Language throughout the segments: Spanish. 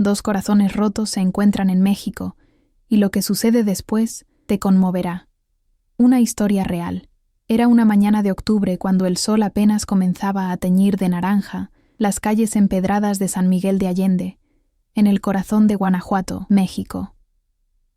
Dos corazones rotos se encuentran en México, y lo que sucede después te conmoverá. Una historia real. Era una mañana de octubre cuando el sol apenas comenzaba a teñir de naranja las calles empedradas de San Miguel de Allende, en el corazón de Guanajuato, México.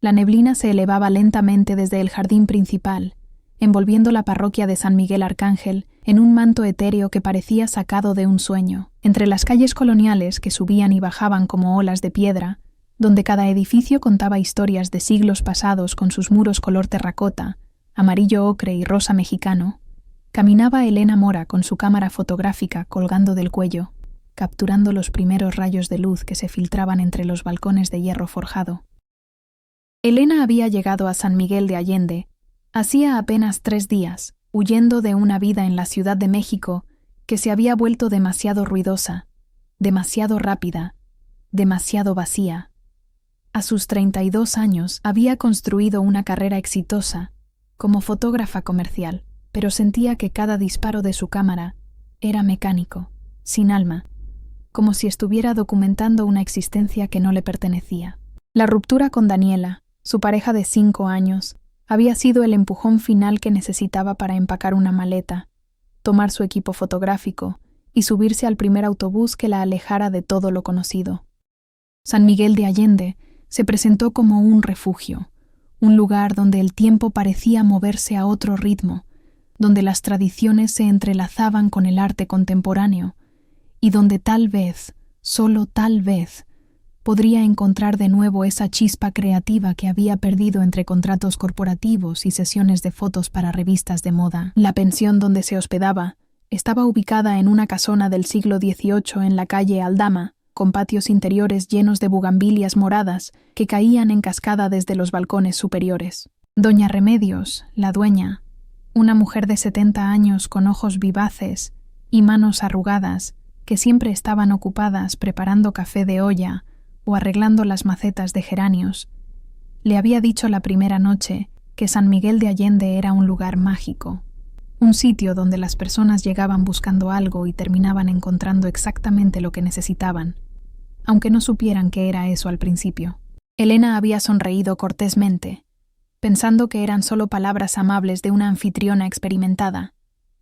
La neblina se elevaba lentamente desde el jardín principal, envolviendo la parroquia de San Miguel Arcángel en un manto etéreo que parecía sacado de un sueño. Entre las calles coloniales que subían y bajaban como olas de piedra, donde cada edificio contaba historias de siglos pasados con sus muros color terracota, amarillo ocre y rosa mexicano, caminaba Elena Mora con su cámara fotográfica colgando del cuello, capturando los primeros rayos de luz que se filtraban entre los balcones de hierro forjado. Elena había llegado a San Miguel de Allende hacía apenas 3 días, huyendo de una vida en la Ciudad de México que se había vuelto demasiado ruidosa, demasiado rápida, demasiado vacía. A sus 32 años había construido una carrera exitosa como fotógrafa comercial, pero sentía que cada disparo de su cámara era mecánico, sin alma, como si estuviera documentando una existencia que no le pertenecía. La ruptura con Daniela, su pareja de 5 años, había sido el empujón final que necesitaba para empacar una maleta, tomar su equipo fotográfico y subirse al primer autobús que la alejara de todo lo conocido. San Miguel de Allende se presentó como un refugio, un lugar donde el tiempo parecía moverse a otro ritmo, donde las tradiciones se entrelazaban con el arte contemporáneo y donde tal vez, solo tal vez, podría encontrar de nuevo esa chispa creativa que había perdido entre contratos corporativos y sesiones de fotos para revistas de moda. La pensión donde se hospedaba estaba ubicada en una casona del siglo XVIII en la calle Aldama, con patios interiores llenos de bugambilias moradas que caían en cascada desde los balcones superiores. Doña Remedios, la dueña, una mujer de 70 años con ojos vivaces y manos arrugadas que siempre estaban ocupadas preparando café de olla o arreglando las macetas de geranios, le había dicho la primera noche que San Miguel de Allende era un lugar mágico, un sitio donde las personas llegaban buscando algo y terminaban encontrando exactamente lo que necesitaban, aunque no supieran qué era eso al principio. Elena había sonreído cortésmente, pensando que eran solo palabras amables de una anfitriona experimentada,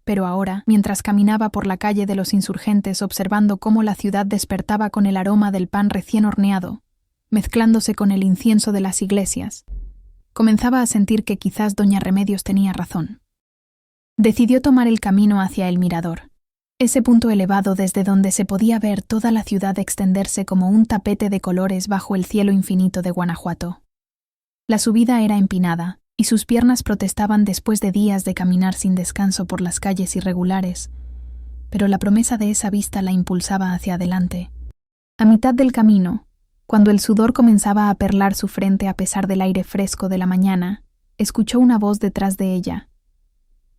pero ahora, mientras caminaba por la calle de los Insurgentes observando cómo la ciudad despertaba con el aroma del pan recién horneado, mezclándose con el incienso de las iglesias, comenzaba a sentir que quizás doña Remedios tenía razón. Decidió tomar el camino hacia el mirador, ese punto elevado desde donde se podía ver toda la ciudad extenderse como un tapete de colores bajo el cielo infinito de Guanajuato. La subida era empinada, y sus piernas protestaban después de días de caminar sin descanso por las calles irregulares, pero la promesa de esa vista la impulsaba hacia adelante. A mitad del camino, cuando el sudor comenzaba a perlar su frente a pesar del aire fresco de la mañana, escuchó una voz detrás de ella,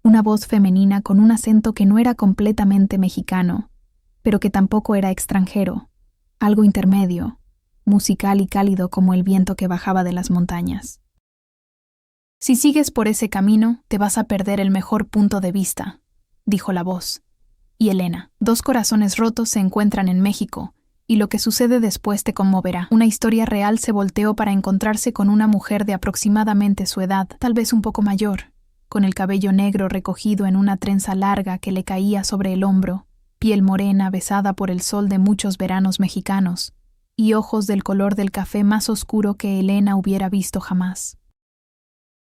una voz femenina con un acento que no era completamente mexicano, pero que tampoco era extranjero, algo intermedio, musical y cálido como el viento que bajaba de las montañas. «Si sigues por ese camino, te vas a perder el mejor punto de vista», dijo la voz. Y Elena, dos corazones rotos se encuentran en México, y lo que sucede después te conmoverá. Una historia real se volteó para encontrarse con una mujer de aproximadamente su edad, tal vez un poco mayor, con el cabello negro recogido en una trenza larga que le caía sobre el hombro, piel morena besada por el sol de muchos veranos mexicanos, y ojos del color del café más oscuro que Elena hubiera visto jamás.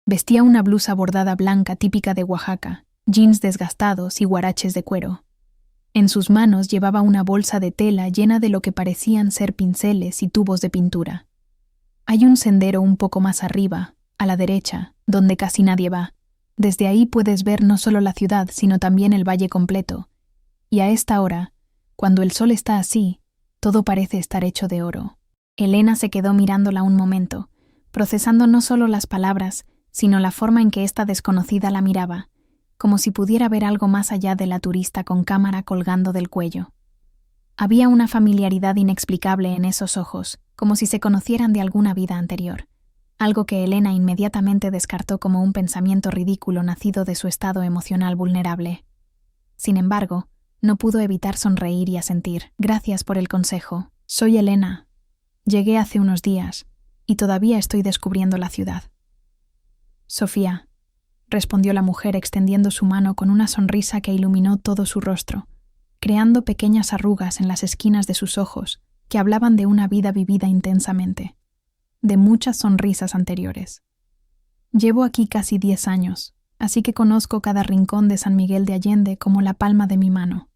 Vestía una blusa bordada blanca típica de Oaxaca, jeans desgastados y huaraches de cuero. En sus manos llevaba una bolsa de tela llena de lo que parecían ser pinceles y tubos de pintura. Hay un sendero un poco más arriba, a la derecha, donde casi nadie va. Desde ahí puedes ver no solo la ciudad, sino también el valle completo. Y a esta hora, cuando el sol está así, todo parece estar hecho de oro. Elena se quedó mirándola un momento, procesando no solo las palabras, sino la forma en que esta desconocida la miraba, como si pudiera ver algo más allá de la turista con cámara colgando del cuello. Había una familiaridad inexplicable en esos ojos, como si se conocieran de alguna vida anterior, algo que Elena inmediatamente descartó como un pensamiento ridículo nacido de su estado emocional vulnerable. Sin embargo, no pudo evitar sonreír y asentir. «Gracias por el consejo. Soy Elena. Llegué hace unos días y todavía estoy descubriendo la ciudad. Sofía, respondió la mujer extendiendo su mano con una sonrisa que iluminó todo su rostro, creando pequeñas arrugas en las esquinas de sus ojos que hablaban de una vida vivida intensamente, de muchas sonrisas anteriores. Llevo aquí casi 10 años, así que conozco cada rincón de San Miguel de Allende como la palma de mi mano.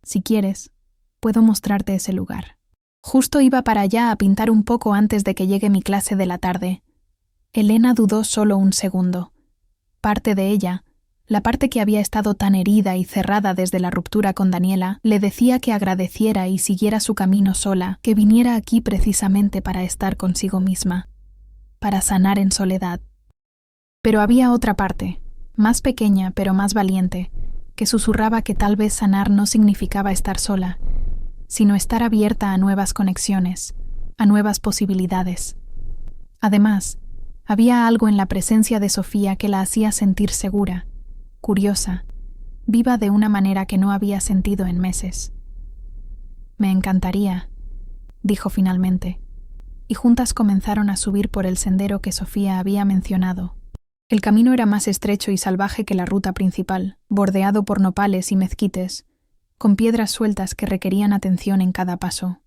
Si quieres, puedo mostrarte ese lugar. Justo iba para allá a pintar un poco antes de que llegue mi clase de la tarde. Elena dudó solo un segundo. Parte de ella, la parte que había estado tan herida y cerrada desde la ruptura con Daniela, le decía que agradeciera y siguiera su camino sola, que viniera aquí precisamente para estar consigo misma, para sanar en soledad. Pero había otra parte, más pequeña pero más valiente, que susurraba que tal vez sanar no significaba estar sola, sino estar abierta a nuevas conexiones, a nuevas posibilidades. Además, había algo en la presencia de Sofía que la hacía sentir segura, curiosa, viva de una manera que no había sentido en meses. «Me encantaría», dijo finalmente, y juntas comenzaron a subir por el sendero que Sofía había mencionado. El camino era más estrecho y salvaje que la ruta principal, bordeado por nopales y mezquites, con piedras sueltas que requerían atención en cada paso.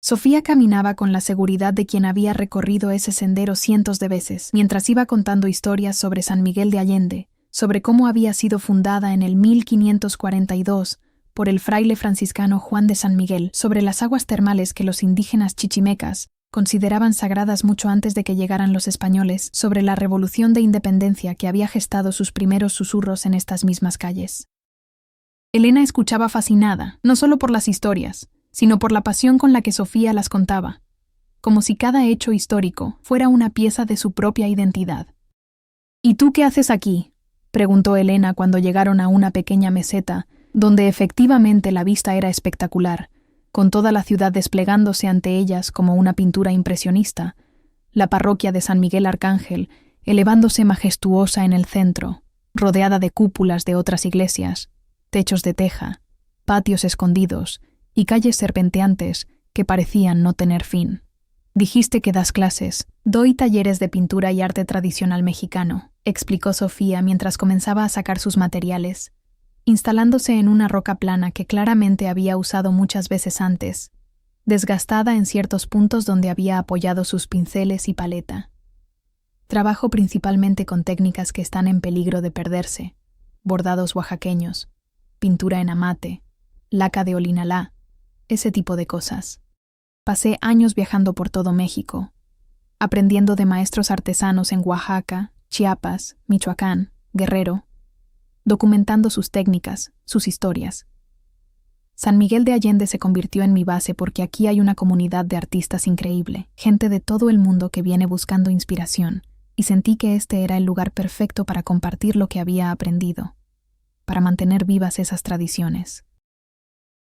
Sofía caminaba con la seguridad de quien había recorrido ese sendero cientos de veces, mientras iba contando historias sobre San Miguel de Allende, sobre cómo había sido fundada en el 1542 por el fraile franciscano Juan de San Miguel, sobre las aguas termales que los indígenas chichimecas consideraban sagradas mucho antes de que llegaran los españoles, sobre la revolución de independencia que había gestado sus primeros susurros en estas mismas calles. Elena escuchaba fascinada, no solo por las historias, sino por la pasión con la que Sofía las contaba, como si cada hecho histórico fuera una pieza de su propia identidad. «¿Y tú qué haces aquí?», preguntó Elena cuando llegaron a una pequeña meseta, donde efectivamente la vista era espectacular, con toda la ciudad desplegándose ante ellas como una pintura impresionista, la parroquia de San Miguel Arcángel elevándose majestuosa en el centro, rodeada de cúpulas de otras iglesias, techos de teja, patios escondidos y calles serpenteantes que parecían no tener fin. «Dijiste que das clases». «Doy talleres de pintura y arte tradicional mexicano», explicó Sofía mientras comenzaba a sacar sus materiales, instalándose en una roca plana que claramente había usado muchas veces antes, desgastada en ciertos puntos donde había apoyado sus pinceles y paleta. «Trabajo principalmente con técnicas que están en peligro de perderse, bordados oaxaqueños, pintura en amate, laca de olinalá, ese tipo de cosas. Pasé años viajando por todo México, aprendiendo de maestros artesanos en Oaxaca, Chiapas, Michoacán, Guerrero, documentando sus técnicas, sus historias. San Miguel de Allende se convirtió en mi base porque aquí hay una comunidad de artistas increíble, gente de todo el mundo que viene buscando inspiración, y sentí que este era el lugar perfecto para compartir lo que había aprendido, para mantener vivas esas tradiciones».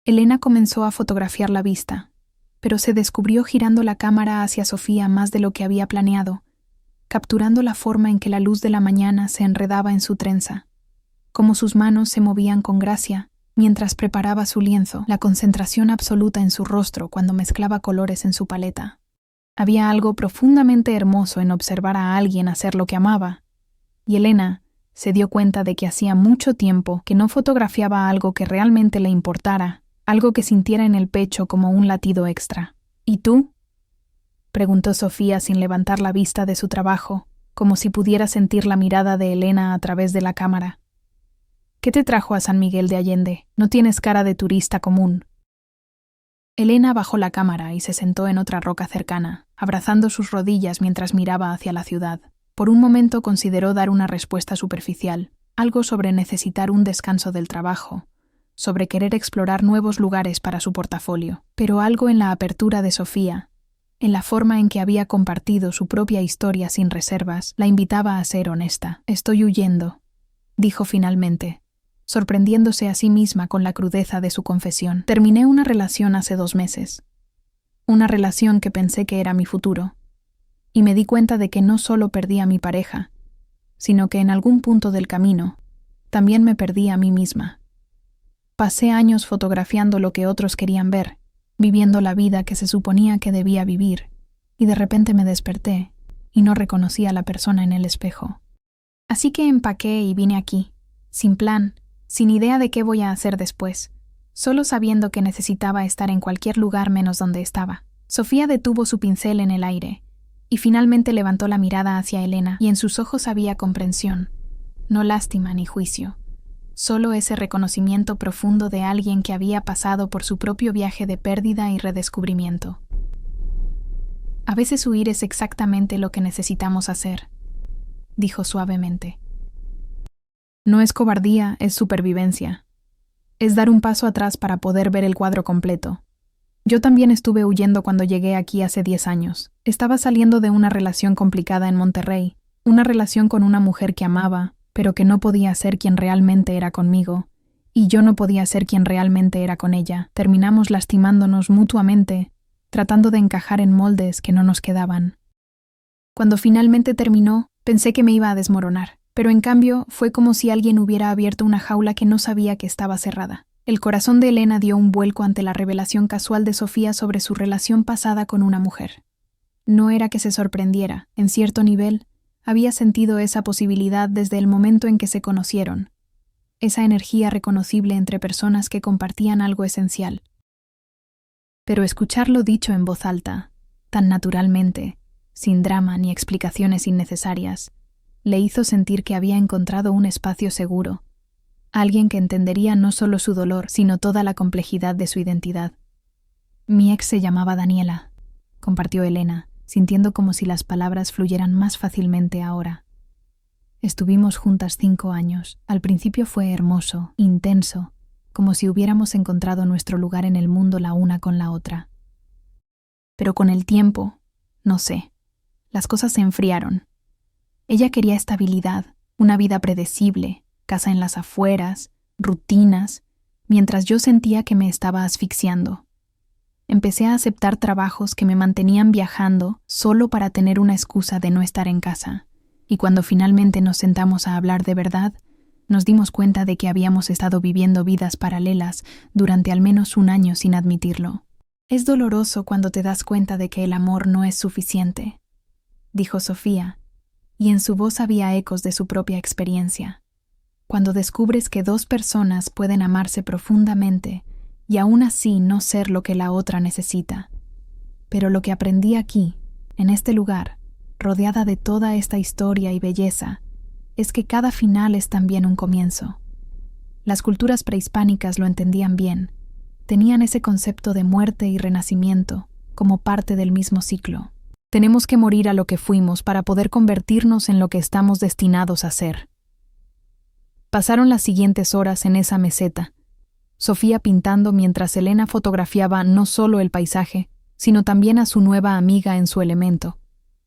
Elena comenzó a fotografiar la vista, pero se descubrió girando la cámara hacia Sofía más de lo que había planeado, capturando la forma en que la luz de la mañana se enredaba en su trenza, cómo sus manos se movían con gracia mientras preparaba su lienzo, la concentración absoluta en su rostro cuando mezclaba colores en su paleta. Había algo profundamente hermoso en observar a alguien hacer lo que amaba, y Elena se dio cuenta de que hacía mucho tiempo que no fotografiaba algo que realmente le importara, algo que sintiera en el pecho como un latido extra. «¿Y tú?», preguntó Sofía sin levantar la vista de su trabajo, como si pudiera sentir la mirada de Elena a través de la cámara. «¿Qué te trajo a San Miguel de Allende? No tienes cara de turista común». Elena bajó la cámara y se sentó en otra roca cercana, abrazando sus rodillas mientras miraba hacia la ciudad. Por un momento consideró dar una respuesta superficial, algo sobre necesitar un descanso del trabajo, sobre querer explorar nuevos lugares para su portafolio, pero algo en la apertura de Sofía, en la forma en que había compartido su propia historia sin reservas, la invitaba a ser honesta. «Estoy huyendo», dijo finalmente, sorprendiéndose a sí misma con la crudeza de su confesión. «Terminé una relación hace 2 meses. Una relación que pensé que era mi futuro. Y me di cuenta de que no solo perdí a mi pareja, sino que en algún punto del camino también me perdí a mí misma. Pasé años fotografiando lo que otros querían ver, viviendo la vida que se suponía que debía vivir, y de repente me desperté y no reconocí a la persona en el espejo. Así que empaqué y vine aquí, sin plan, sin idea de qué voy a hacer después, solo sabiendo que necesitaba estar en cualquier lugar menos donde estaba. Sofía detuvo su pincel en el aire y finalmente levantó la mirada hacia Elena, y en sus ojos había comprensión, no lástima ni juicio, solo ese reconocimiento profundo de alguien que había pasado por su propio viaje de pérdida y redescubrimiento. A veces huir es exactamente lo que necesitamos hacer, dijo suavemente. No es cobardía, es supervivencia. Es dar un paso atrás para poder ver el cuadro completo. Yo también estuve huyendo cuando llegué aquí hace 10 años. Estaba saliendo de una relación complicada en Monterrey, una relación con una mujer que amaba, pero que no podía ser quien realmente era conmigo, y yo no podía ser quien realmente era con ella. Terminamos lastimándonos mutuamente, tratando de encajar en moldes que no nos quedaban. Cuando finalmente terminó, pensé que me iba a desmoronar, pero en cambio fue como si alguien hubiera abierto una jaula que no sabía que estaba cerrada. El corazón de Elena dio un vuelco ante la revelación casual de Sofía sobre su relación pasada con una mujer. No era que se sorprendiera, en cierto nivel, había sentido esa posibilidad desde el momento en que se conocieron, esa energía reconocible entre personas que compartían algo esencial. Pero escucharlo dicho en voz alta, tan naturalmente, sin drama ni explicaciones innecesarias, le hizo sentir que había encontrado un espacio seguro, alguien que entendería no solo su dolor, sino toda la complejidad de su identidad. Mi ex se llamaba Daniela, compartió Elena, sintiendo como si las palabras fluyeran más fácilmente ahora. Estuvimos juntas 5 años. Al principio fue hermoso, intenso, como si hubiéramos encontrado nuestro lugar en el mundo la una con la otra. Pero con el tiempo, no sé, las cosas se enfriaron. Ella quería estabilidad, una vida predecible, casa en las afueras, rutinas, mientras yo sentía que me estaba asfixiando. Empecé a aceptar trabajos que me mantenían viajando solo para tener una excusa de no estar en casa, y cuando finalmente nos sentamos a hablar de verdad, nos dimos cuenta de que habíamos estado viviendo vidas paralelas durante al menos 1 año sin admitirlo. Es doloroso cuando te das cuenta de que el amor no es suficiente, dijo Sofía, y en su voz había ecos de su propia experiencia. Cuando descubres que 2 personas pueden amarse profundamente y aún así no ser lo que la otra necesita. Pero lo que aprendí aquí, en este lugar, rodeada de toda esta historia y belleza, es que cada final es también un comienzo. Las culturas prehispánicas lo entendían bien, tenían ese concepto de muerte y renacimiento como parte del mismo ciclo. Tenemos que morir a lo que fuimos para poder convertirnos en lo que estamos destinados a ser. Pasaron las siguientes horas en esa meseta, Sofía pintando mientras Elena fotografiaba no solo el paisaje, sino también a su nueva amiga en su elemento,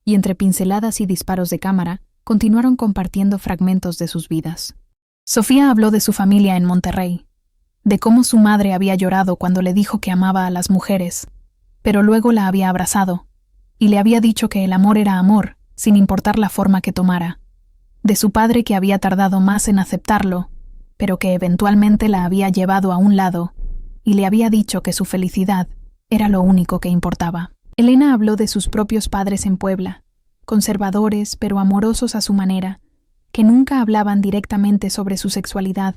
y entre pinceladas y disparos de cámara, continuaron compartiendo fragmentos de sus vidas. Sofía habló de su familia en Monterrey, de cómo su madre había llorado cuando le dijo que amaba a las mujeres, pero luego la había abrazado, y le había dicho que el amor era amor, sin importar la forma que tomara. De su padre que había tardado más en aceptarlo, pero que eventualmente la había llevado a un lado, y le había dicho que su felicidad era lo único que importaba. Elena habló de sus propios padres en Puebla, conservadores pero amorosos a su manera, que nunca hablaban directamente sobre su sexualidad,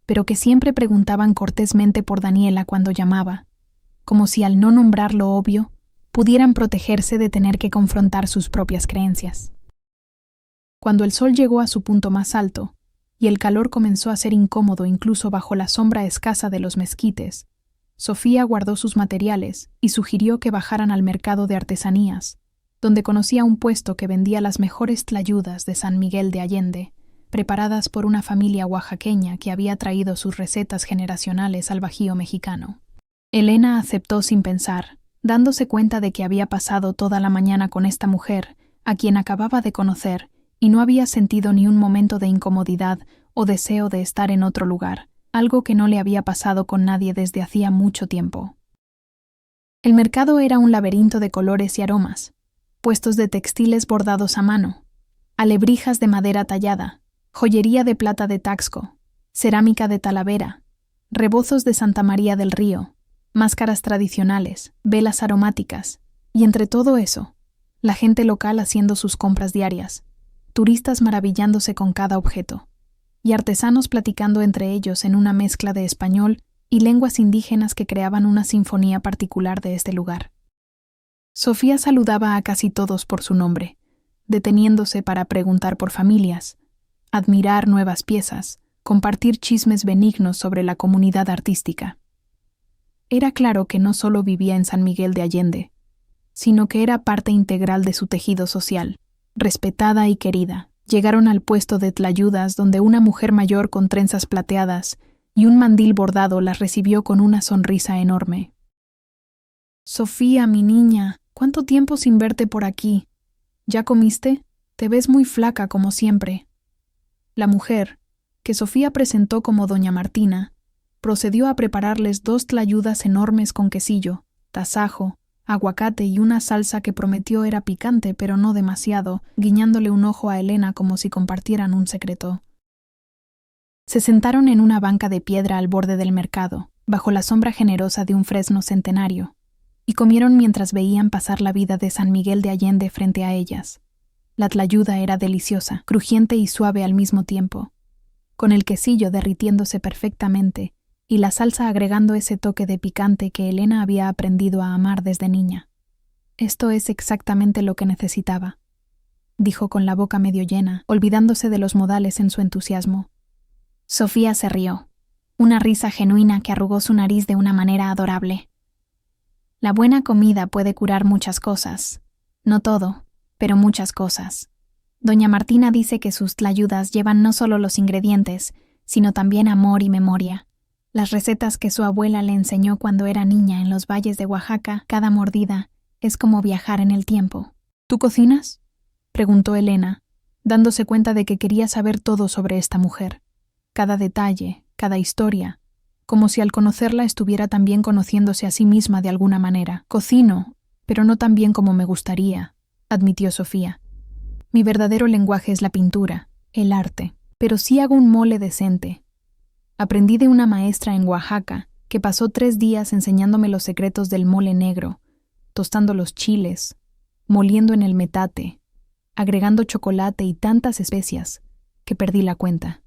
pero que siempre preguntaban cortésmente por Daniela cuando llamaba, como si al no nombrar lo obvio, pudieran protegerse de tener que confrontar sus propias creencias. Cuando el sol llegó a su punto más alto, y el calor comenzó a ser incómodo incluso bajo la sombra escasa de los mezquites, Sofía guardó sus materiales y sugirió que bajaran al mercado de artesanías, donde conocía un puesto que vendía las mejores tlayudas de San Miguel de Allende, preparadas por una familia oaxaqueña que había traído sus recetas generacionales al Bajío mexicano. Elena aceptó sin pensar, dándose cuenta de que había pasado toda la mañana con esta mujer, a quien acababa de conocer, y no había sentido ni un momento de incomodidad o deseo de estar en otro lugar, algo que no le había pasado con nadie desde hacía mucho tiempo. El mercado era un laberinto de colores y aromas, puestos de textiles bordados a mano, alebrijas de madera tallada, joyería de plata de Taxco, cerámica de Talavera, rebozos de Santa María del Río, máscaras tradicionales, velas aromáticas, y entre todo eso, la gente local haciendo sus compras diarias, turistas maravillándose con cada objeto, y artesanos platicando entre ellos en una mezcla de español y lenguas indígenas que creaban una sinfonía particular de este lugar. Sofía saludaba a casi todos por su nombre, deteniéndose para preguntar por familias, admirar nuevas piezas, compartir chismes benignos sobre la comunidad artística. Era claro que no solo vivía en San Miguel de Allende, sino que era parte integral de su tejido social, respetada y querida. Llegaron al puesto de tlayudas donde una mujer mayor con trenzas plateadas y un mandil bordado las recibió con una sonrisa enorme. «Sofía, mi niña, ¿cuánto tiempo sin verte por aquí? ¿Ya comiste? Te ves muy flaca como siempre». La mujer, que Sofía presentó como doña Martina, procedió a prepararles 2 tlayudas enormes con quesillo, tasajo, aguacate y una salsa que prometió era picante pero no demasiado, guiñándole un ojo a Elena como si compartieran un secreto. Se sentaron en una banca de piedra al borde del mercado, bajo la sombra generosa de un fresno centenario, y comieron mientras veían pasar la vida de San Miguel de Allende frente a ellas. La tlayuda era deliciosa, crujiente y suave al mismo tiempo, con el quesillo derritiéndose perfectamente y la salsa agregando ese toque de picante que Elena había aprendido a amar desde niña. «Esto es exactamente lo que necesitaba», dijo con la boca medio llena, olvidándose de los modales en su entusiasmo. Sofía se rió, una risa genuina que arrugó su nariz de una manera adorable. «La buena comida puede curar muchas cosas, no todo, pero muchas cosas. Doña Martina dice que sus tlayudas llevan no solo los ingredientes, sino también amor y memoria. Las recetas que su abuela le enseñó cuando era niña en los valles de Oaxaca, cada mordida es como viajar en el tiempo». «¿Tú cocinas?», preguntó Elena, dándose cuenta de que quería saber todo sobre esta mujer. Cada detalle, cada historia, como si al conocerla estuviera también conociéndose a sí misma de alguna manera. «Cocino, pero no tan bien como me gustaría», admitió Sofía. «Mi verdadero lenguaje es la pintura, el arte, pero sí hago un mole decente. Aprendí de una maestra en Oaxaca que pasó 3 días enseñándome los secretos del mole negro, tostando los chiles, moliendo en el metate, agregando chocolate y tantas especias que perdí la cuenta.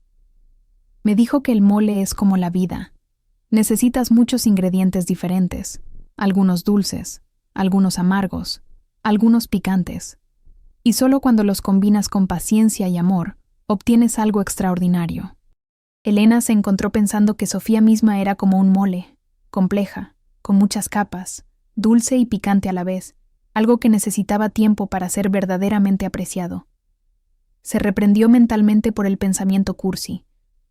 Me dijo que el mole es como la vida. Necesitas muchos ingredientes diferentes, algunos dulces, algunos amargos, algunos picantes, y solo cuando los combinas con paciencia y amor, obtienes algo extraordinario». Elena se encontró pensando que Sofía misma era como un mole, compleja, con muchas capas, dulce y picante a la vez, algo que necesitaba tiempo para ser verdaderamente apreciado. Se reprendió mentalmente por el pensamiento cursi,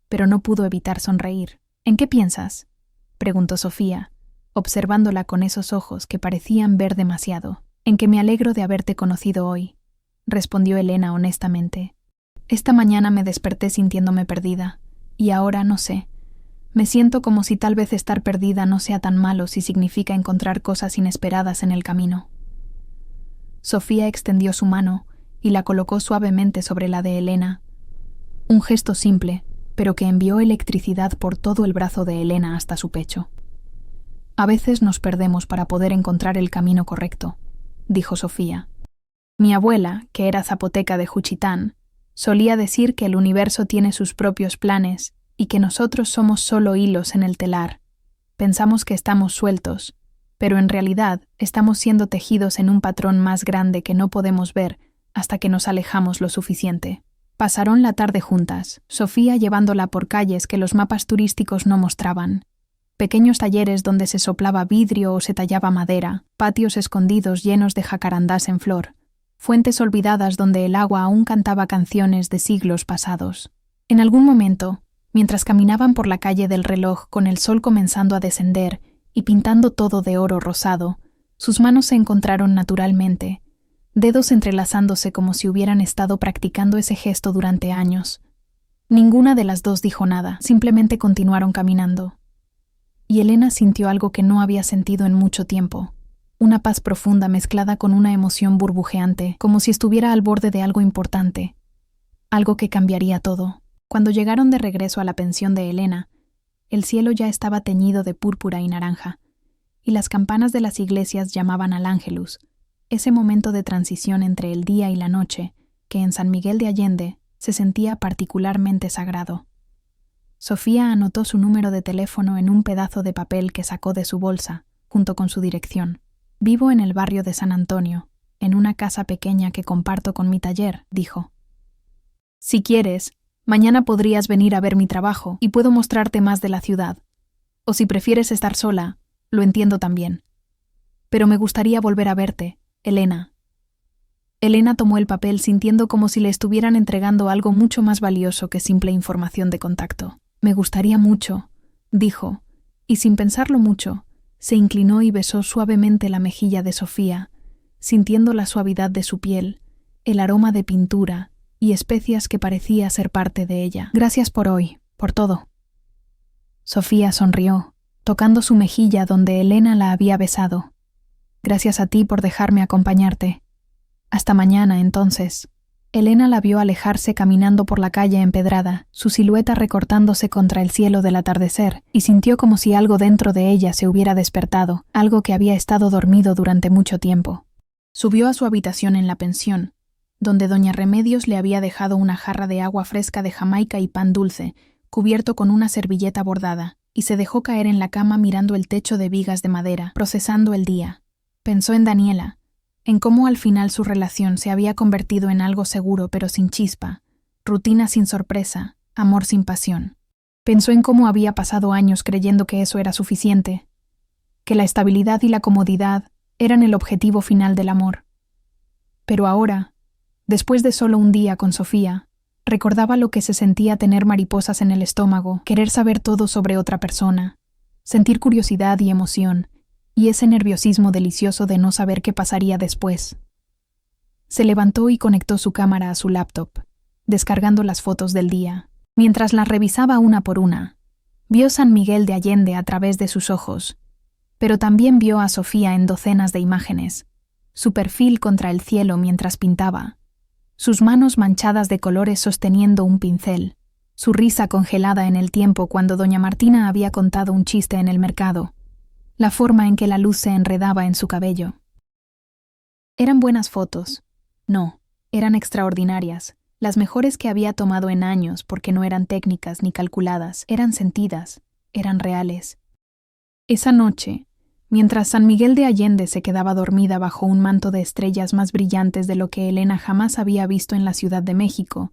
pero no pudo evitar sonreír. «¿En qué piensas?», preguntó Sofía, observándola con esos ojos que parecían ver demasiado. «En que me alegro de haberte conocido hoy», respondió Elena honestamente. «Esta mañana me desperté sintiéndome perdida. Y ahora no sé. Me siento como si tal vez estar perdida no sea tan malo si significa encontrar cosas inesperadas en el camino». Sofía extendió su mano y la colocó suavemente sobre la de Elena. Un gesto simple, pero que envió electricidad por todo el brazo de Elena hasta su pecho. «A veces nos perdemos para poder encontrar el camino correcto», dijo Sofía. «Mi abuela, que era zapoteca de Juchitán, solía decir que el universo tiene sus propios planes y que nosotros somos solo hilos en el telar. Pensamos que estamos sueltos, pero en realidad estamos siendo tejidos en un patrón más grande que no podemos ver hasta que nos alejamos lo suficiente». Pasaron la tarde juntas, Sofía llevándola por calles que los mapas turísticos no mostraban. Pequeños talleres donde se soplaba vidrio o se tallaba madera, patios escondidos llenos de jacarandás en flor, fuentes olvidadas donde el agua aún cantaba canciones de siglos pasados. En algún momento, mientras caminaban por la calle del reloj con el sol comenzando a descender y pintando todo de oro rosado, sus manos se encontraron naturalmente, dedos entrelazándose como si hubieran estado practicando ese gesto durante años. Ninguna de las dos dijo nada, simplemente continuaron caminando. Y Elena sintió algo que no había sentido en mucho tiempo. Una paz profunda mezclada con una emoción burbujeante, como si estuviera al borde de algo importante, algo que cambiaría todo. Cuando llegaron de regreso a la pensión de Elena, el cielo ya estaba teñido de púrpura y naranja, y las campanas de las iglesias llamaban al Ángelus, ese momento de transición entre el día y la noche, que en San Miguel de Allende se sentía particularmente sagrado. Sofía anotó su número de teléfono en un pedazo de papel que sacó de su bolsa, junto con su dirección. «Vivo en el barrio de San Antonio, en una casa pequeña que comparto con mi taller», dijo. «Si quieres, mañana podrías venir a ver mi trabajo y puedo mostrarte más de la ciudad. O si prefieres estar sola, lo entiendo también. Pero me gustaría volver a verte, Elena». Elena tomó el papel sintiendo como si le estuvieran entregando algo mucho más valioso que simple información de contacto. «Me gustaría mucho», dijo, y sin pensarlo mucho, se inclinó y besó suavemente la mejilla de Sofía, sintiendo la suavidad de su piel, el aroma de pintura y especias que parecía ser parte de ella. «Gracias por hoy, por todo». Sofía sonrió, tocando su mejilla donde Elena la había besado. «Gracias a ti por dejarme acompañarte. Hasta mañana, entonces». Elena la vio alejarse caminando por la calle empedrada, su silueta recortándose contra el cielo del atardecer, y sintió como si algo dentro de ella se hubiera despertado, algo que había estado dormido durante mucho tiempo. Subió a su habitación en la pensión, donde doña Remedios le había dejado una jarra de agua fresca de Jamaica y pan dulce, cubierto con una servilleta bordada, y se dejó caer en la cama mirando el techo de vigas de madera, procesando el día. Pensó en Daniela, en cómo al final su relación se había convertido en algo seguro pero sin chispa, rutina sin sorpresa, amor sin pasión. Pensó en cómo había pasado años creyendo que eso era suficiente, que la estabilidad y la comodidad eran el objetivo final del amor. Pero ahora, después de solo un día con Sofía, recordaba lo que se sentía tener mariposas en el estómago, querer saber todo sobre otra persona, sentir curiosidad y emoción, y ese nerviosismo delicioso de no saber qué pasaría después. Se levantó y conectó su cámara a su laptop, descargando las fotos del día. Mientras las revisaba una por una, vio San Miguel de Allende a través de sus ojos, pero también vio a Sofía en docenas de imágenes, su perfil contra el cielo mientras pintaba, sus manos manchadas de colores sosteniendo un pincel, su risa congelada en el tiempo cuando doña Martina había contado un chiste en el mercado, la forma en que la luz se enredaba en su cabello. Eran buenas fotos. No, eran extraordinarias, las mejores que había tomado en años porque no eran técnicas ni calculadas, eran sentidas, eran reales. Esa noche, mientras San Miguel de Allende se quedaba dormida bajo un manto de estrellas más brillantes de lo que Elena jamás había visto en la Ciudad de México,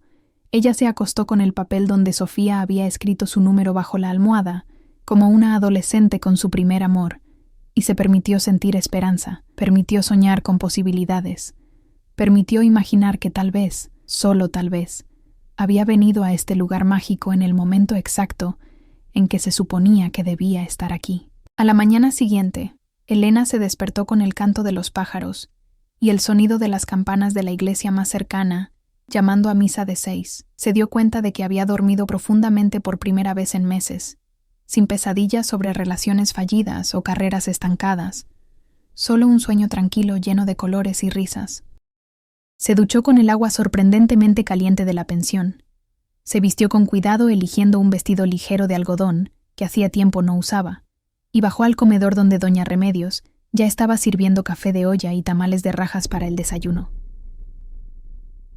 ella se acostó con el papel donde Sofía había escrito su número bajo la almohada, como una adolescente con su primer amor, y se permitió sentir esperanza, permitió soñar con posibilidades, permitió imaginar que tal vez, solo tal vez, había venido a este lugar mágico en el momento exacto en que se suponía que debía estar aquí. A la mañana siguiente, Elena se despertó con el canto de los pájaros y el sonido de las campanas de la iglesia más cercana, llamando a misa de 6. Se dio cuenta de que había dormido profundamente por primera vez en meses, sin pesadillas sobre relaciones fallidas o carreras estancadas, solo un sueño tranquilo lleno de colores y risas. Se duchó con el agua sorprendentemente caliente de la pensión. Se vistió con cuidado eligiendo un vestido ligero de algodón, que hacía tiempo no usaba, y bajó al comedor donde doña Remedios ya estaba sirviendo café de olla y tamales de rajas para el desayuno.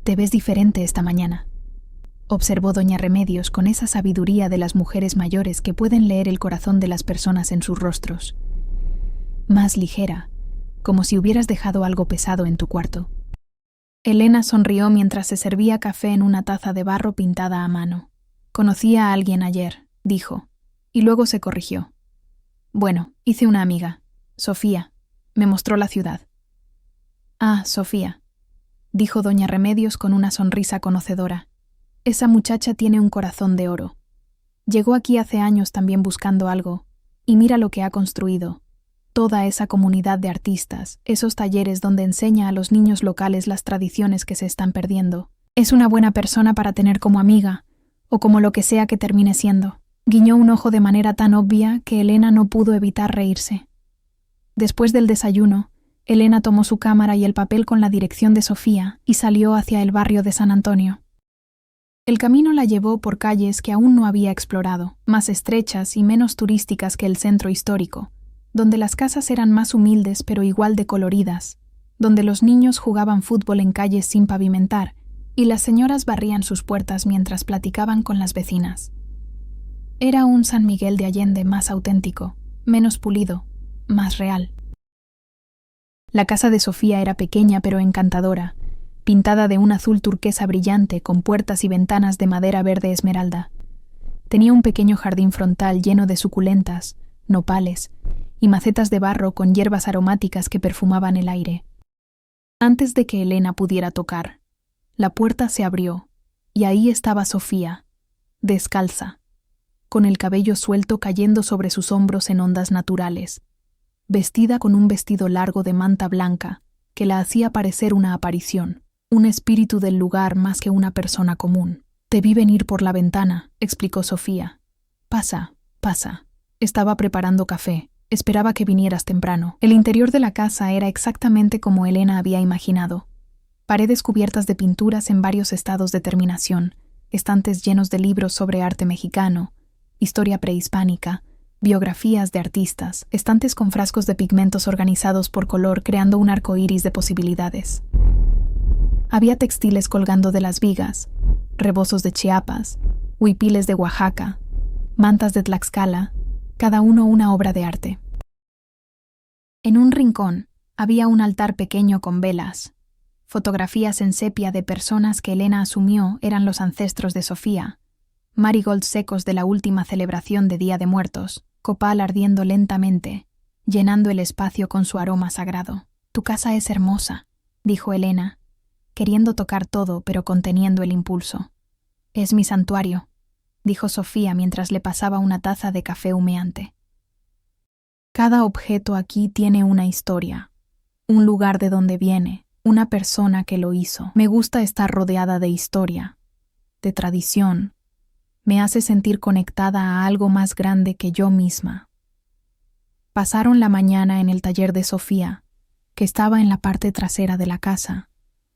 «Te ves diferente esta mañana», observó doña Remedios con esa sabiduría de las mujeres mayores que pueden leer el corazón de las personas en sus rostros. «Más ligera, como si hubieras dejado algo pesado en tu cuarto». Elena sonrió mientras se servía café en una taza de barro pintada a mano. «Conocí a alguien ayer», dijo, y luego se corrigió. «Bueno, hice una amiga, Sofía. Me mostró la ciudad». «Ah, Sofía», dijo doña Remedios con una sonrisa conocedora. «Esa muchacha tiene un corazón de oro. Llegó aquí hace años también buscando algo, y mira lo que ha construido. Toda esa comunidad de artistas, esos talleres donde enseña a los niños locales las tradiciones que se están perdiendo. Es una buena persona para tener como amiga, o como lo que sea que termine siendo». Guiñó un ojo de manera tan obvia que Elena no pudo evitar reírse. Después del desayuno, Elena tomó su cámara y el papel con la dirección de Sofía y salió hacia el barrio de San Antonio. El camino la llevó por calles que aún no había explorado, más estrechas y menos turísticas que el centro histórico, donde las casas eran más humildes pero igual de coloridas, donde los niños jugaban fútbol en calles sin pavimentar y las señoras barrían sus puertas mientras platicaban con las vecinas. Era un San Miguel de Allende más auténtico, menos pulido, más real. La casa de Sofía era pequeña pero encantadora, pintada de un azul turquesa brillante con puertas y ventanas de madera verde esmeralda. Tenía un pequeño jardín frontal lleno de suculentas, nopales y macetas de barro con hierbas aromáticas que perfumaban el aire. Antes de que Elena pudiera tocar, la puerta se abrió y ahí estaba Sofía, descalza, con el cabello suelto cayendo sobre sus hombros en ondas naturales, vestida con un vestido largo de manta blanca que la hacía parecer una aparición, un espíritu del lugar más que una persona común. «Te vi venir por la ventana», explicó Sofía. «Pasa, pasa. Estaba preparando café. Esperaba que vinieras temprano». El interior de la casa era exactamente como Elena había imaginado. Paredes cubiertas de pinturas en varios estados de terminación, estantes llenos de libros sobre arte mexicano, historia prehispánica, biografías de artistas, estantes con frascos de pigmentos organizados por color creando un arco iris de posibilidades. Había textiles colgando de las vigas, rebozos de Chiapas, huipiles de Oaxaca, mantas de Tlaxcala, cada uno una obra de arte. En un rincón había un altar pequeño con velas, fotografías en sepia de personas que Elena asumió eran los ancestros de Sofía, marigolds secos de la última celebración de Día de Muertos, copal ardiendo lentamente, llenando el espacio con su aroma sagrado. «Tu casa es hermosa», dijo Elena, queriendo tocar todo pero conteniendo el impulso. «Es mi santuario», dijo Sofía mientras le pasaba una taza de café humeante. «Cada objeto aquí tiene una historia, un lugar de donde viene, una persona que lo hizo. Me gusta estar rodeada de historia, de tradición. Me hace sentir conectada a algo más grande que yo misma». Pasaron la mañana en el taller de Sofía, que estaba en la parte trasera de la casa,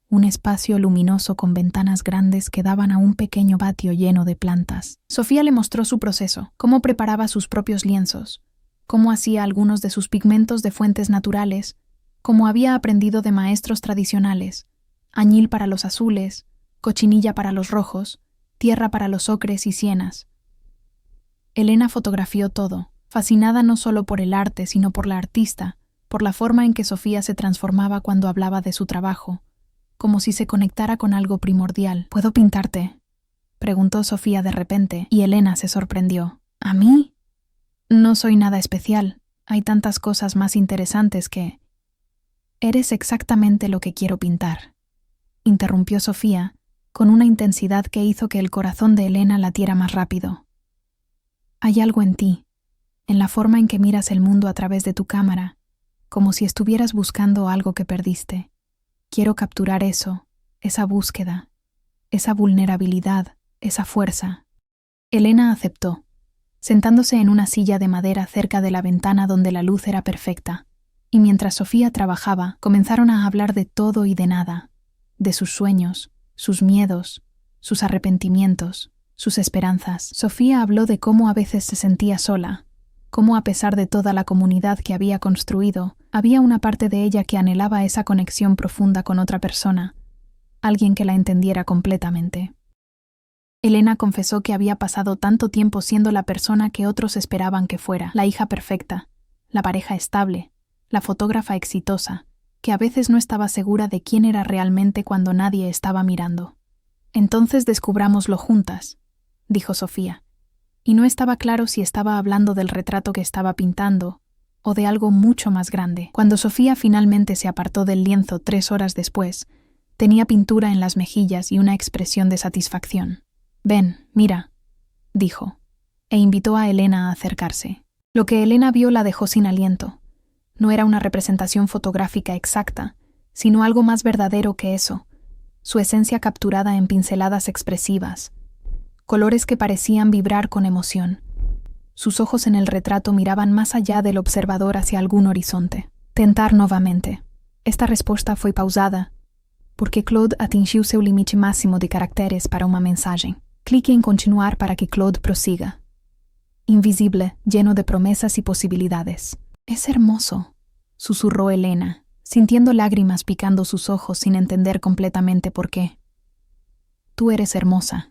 un espacio luminoso con ventanas grandes que daban a un pequeño patio lleno de plantas. Sofía le mostró su proceso, cómo preparaba sus propios lienzos, cómo hacía algunos de sus pigmentos de fuentes naturales, cómo había aprendido de maestros tradicionales, añil para los azules, cochinilla para los rojos, tierra para los ocres y sienas. Elena fotografió todo, fascinada no solo por el arte, sino por la artista, por la forma en que Sofía se transformaba cuando hablaba de su trabajo, como si se conectara con algo primordial. «¿Puedo pintarte?», preguntó Sofía de repente, y Elena se sorprendió. «¿A mí? No soy nada especial. Hay tantas cosas más interesantes que...» «Eres exactamente lo que quiero pintar», interrumpió Sofía, con una intensidad que hizo que el corazón de Elena latiera más rápido. «Hay algo en ti, en la forma en que miras el mundo a través de tu cámara, como si estuvieras buscando algo que perdiste. Quiero capturar eso, esa búsqueda, esa vulnerabilidad, esa fuerza». Elena aceptó, sentándose en una silla de madera cerca de la ventana donde la luz era perfecta, y mientras Sofía trabajaba, comenzaron a hablar de todo y de nada, de sus sueños, sus miedos, sus arrepentimientos, sus esperanzas. Sofía habló de cómo a veces se sentía sola, cómo a pesar de toda la comunidad que había construido, había una parte de ella que anhelaba esa conexión profunda con otra persona, alguien que la entendiera completamente. Elena confesó que había pasado tanto tiempo siendo la persona que otros esperaban que fuera, la hija perfecta, la pareja estable, la fotógrafa exitosa, que a veces no estaba segura de quién era realmente cuando nadie estaba mirando. «Entonces descubrámoslo juntas», dijo Sofía, y no estaba claro si estaba hablando del retrato que estaba pintando o de algo mucho más grande. Cuando Sofía finalmente se apartó del lienzo 3 horas después, tenía pintura en las mejillas y una expresión de satisfacción. «Ven, mira», dijo, e invitó a Elena a acercarse. Lo que Elena vio la dejó sin aliento. No era una representación fotográfica exacta, sino algo más verdadero que eso, su esencia capturada en pinceladas expresivas, colores que parecían vibrar con emoción. Sus ojos en el retrato miraban más allá del observador hacia algún horizonte. Tentar novamente. Esta resposta foi pausada, porque Claude atingiu seu limite máximo de caracteres para uma mensagem. Clique en continuar para que Claude prosiga. Invisible, lleno de promesas y posibilidades. «Es hermoso», susurró Elena, sintiendo lágrimas picando sus ojos sin entender completamente por qué. «Tú eres hermosa»,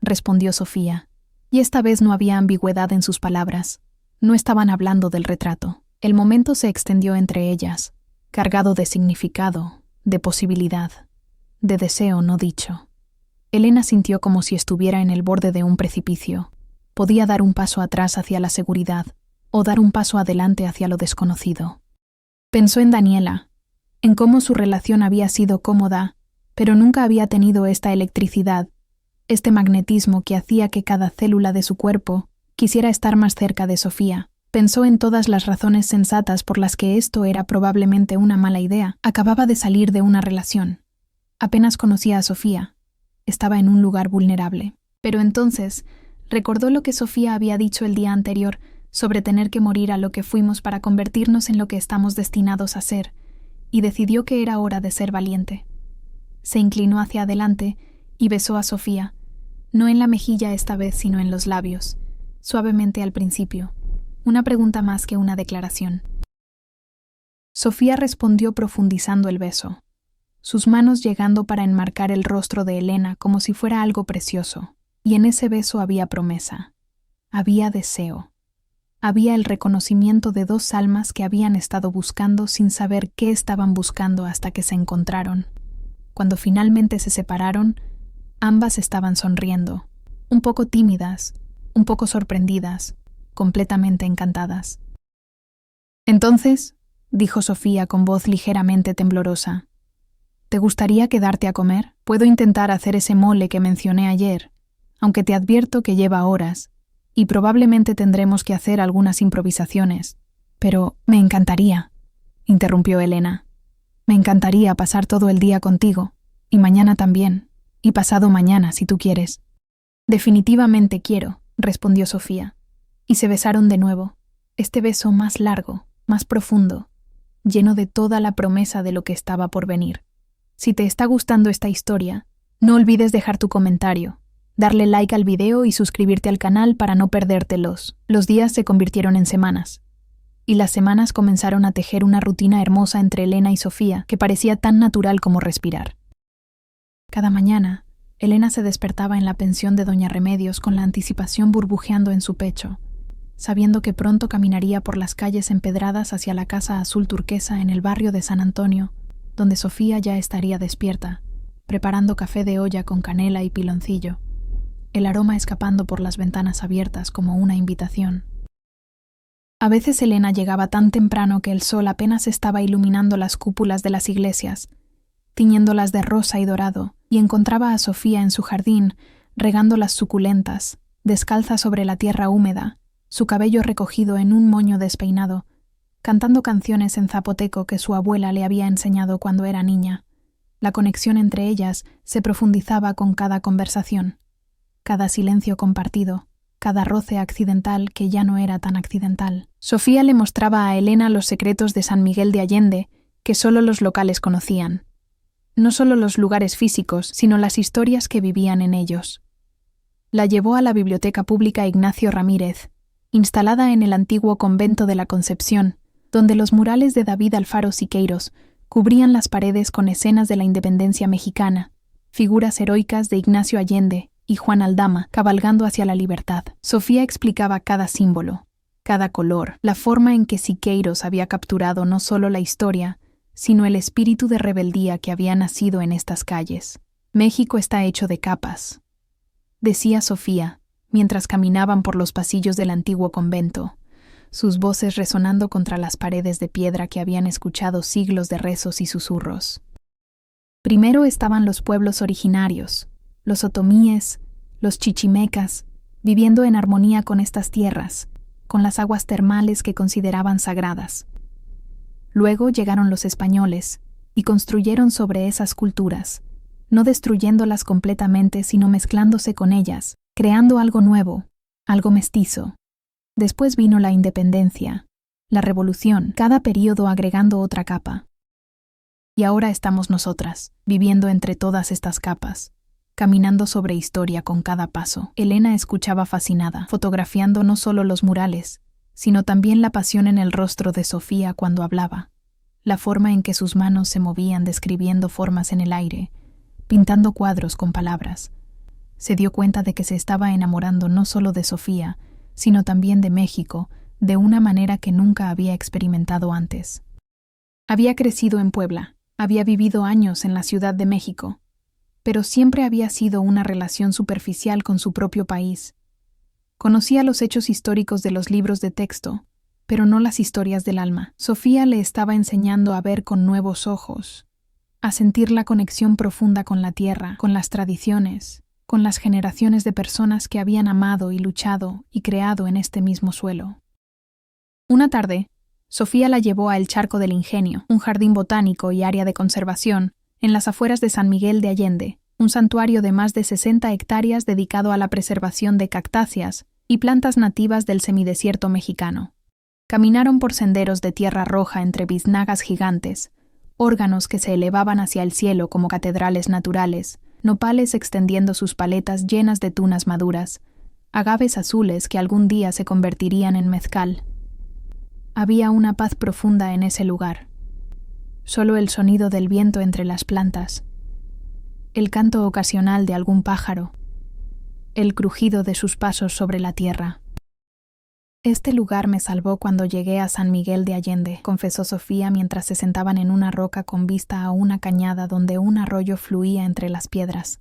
respondió Sofía, y esta vez no había ambigüedad en sus palabras. No estaban hablando del retrato. El momento se extendió entre ellas, cargado de significado, de posibilidad, de deseo no dicho. Elena sintió como si estuviera en el borde de un precipicio. Podía dar un paso atrás hacia la seguridad o dar un paso adelante hacia lo desconocido. Pensó en Daniela, en cómo su relación había sido cómoda, pero nunca había tenido esta electricidad, este magnetismo que hacía que cada célula de su cuerpo quisiera estar más cerca de Sofía. Pensó en todas las razones sensatas por las que esto era probablemente una mala idea. Acababa de salir de una relación. Apenas conocía a Sofía. Estaba en un lugar vulnerable. Pero entonces recordó lo que Sofía había dicho el día anterior sobre tener que morir a lo que fuimos para convertirnos en lo que estamos destinados a ser, y decidió que era hora de ser valiente. Se inclinó hacia adelante y besó a Sofía, no en la mejilla esta vez, sino en los labios, suavemente al principio. Una pregunta más que una declaración. Sofía respondió profundizando el beso, sus manos llegando para enmarcar el rostro de Elena como si fuera algo precioso, y en ese beso había promesa, había deseo, había el reconocimiento de dos almas que habían estado buscando sin saber qué estaban buscando hasta que se encontraron. Cuando finalmente se separaron, ambas estaban sonriendo, un poco tímidas, un poco sorprendidas, completamente encantadas. «Entonces», dijo Sofía con voz ligeramente temblorosa, «¿te gustaría quedarte a comer? Puedo intentar hacer ese mole que mencioné ayer, aunque te advierto que lleva horas, y probablemente tendremos que hacer algunas improvisaciones. Pero me encantaría», interrumpió Elena. «Me encantaría pasar todo el día contigo, y mañana también, y pasado mañana si tú quieres». «Definitivamente quiero», respondió Sofía. Y se besaron de nuevo, este beso más largo, más profundo, lleno de toda la promesa de lo que estaba por venir. Si te está gustando esta historia, no olvides dejar tu comentario, darle like al video y suscribirte al canal para no perdértelos. Los días se convirtieron en semanas, y las semanas comenzaron a tejer una rutina hermosa entre Elena y Sofía que parecía tan natural como respirar. Cada mañana, Elena se despertaba en la pensión de Doña Remedios con la anticipación burbujeando en su pecho, sabiendo que pronto caminaría por las calles empedradas hacia la casa azul turquesa en el barrio de San Antonio, donde Sofía ya estaría despierta, preparando café de olla con canela y piloncillo, el aroma escapando por las ventanas abiertas como una invitación. A veces Elena llegaba tan temprano que el sol apenas estaba iluminando las cúpulas de las iglesias, tiñéndolas de rosa y dorado, y encontraba a Sofía en su jardín, regando las suculentas, descalza sobre la tierra húmeda, su cabello recogido en un moño despeinado, cantando canciones en zapoteco que su abuela le había enseñado cuando era niña. La conexión entre ellas se profundizaba con cada conversación, cada silencio compartido, cada roce accidental que ya no era tan accidental. Sofía le mostraba a Elena los secretos de San Miguel de Allende que solo los locales conocían. No solo los lugares físicos, sino las historias que vivían en ellos. La llevó a la Biblioteca Pública Ignacio Ramírez, instalada en el antiguo convento de la Concepción, donde los murales de David Alfaro Siqueiros cubrían las paredes con escenas de la independencia mexicana, figuras heroicas de Ignacio Allende y Juan Aldama cabalgando hacia la libertad. Sofía explicaba cada símbolo, cada color, la forma en que Siqueiros había capturado no solo la historia, sino el espíritu de rebeldía que había nacido en estas calles. «México está hecho de capas», decía Sofía, mientras caminaban por los pasillos del antiguo convento, sus voces resonando contra las paredes de piedra que habían escuchado siglos de rezos y susurros. Primero estaban los pueblos originarios, los otomíes, los chichimecas, viviendo en armonía con estas tierras, con las aguas termales que consideraban sagradas. Luego llegaron los españoles y construyeron sobre esas culturas, no destruyéndolas completamente, sino mezclándose con ellas, creando algo nuevo, algo mestizo. Después vino la independencia, la revolución, cada período agregando otra capa. Y ahora estamos nosotras, viviendo entre todas estas capas, caminando sobre historia con cada paso. Elena escuchaba fascinada, fotografiando no solo los murales, sino también la pasión en el rostro de Sofía cuando hablaba. la forma en que sus manos se movían describiendo formas en el aire, pintando cuadros con palabras. Se dio cuenta de que se estaba enamorando no solo de Sofía, sino también de México, de una manera que nunca había experimentado antes. Había crecido en Puebla, había vivido años en la Ciudad de México, pero siempre había sido una relación superficial con su propio país. Conocía los hechos históricos de los libros de texto, pero no las historias del alma. Sofía le estaba enseñando a ver con nuevos ojos, a sentir la conexión profunda con la tierra, con las tradiciones, con las generaciones de personas que habían amado y luchado y creado en este mismo suelo. Una tarde, Sofía la llevó a El Charco del Ingenio, un jardín botánico y área de conservación, en las afueras de San Miguel de Allende, un santuario de más de 60 hectáreas dedicado a la preservación de cactáceas y plantas nativas del semidesierto mexicano. Caminaron por senderos de tierra roja entre biznagas gigantes, órganos que se elevaban hacia el cielo como catedrales naturales, nopales extendiendo sus paletas llenas de tunas maduras, agaves azules que algún día se convertirían en mezcal. Había una paz profunda en ese lugar. Solo el sonido del viento entre las plantas, el canto ocasional de algún pájaro, el crujido de sus pasos sobre la tierra. Este lugar me salvó cuando llegué a San Miguel de Allende, confesó Sofía mientras se sentaban en una roca con vista a una cañada donde un arroyo fluía entre las piedras.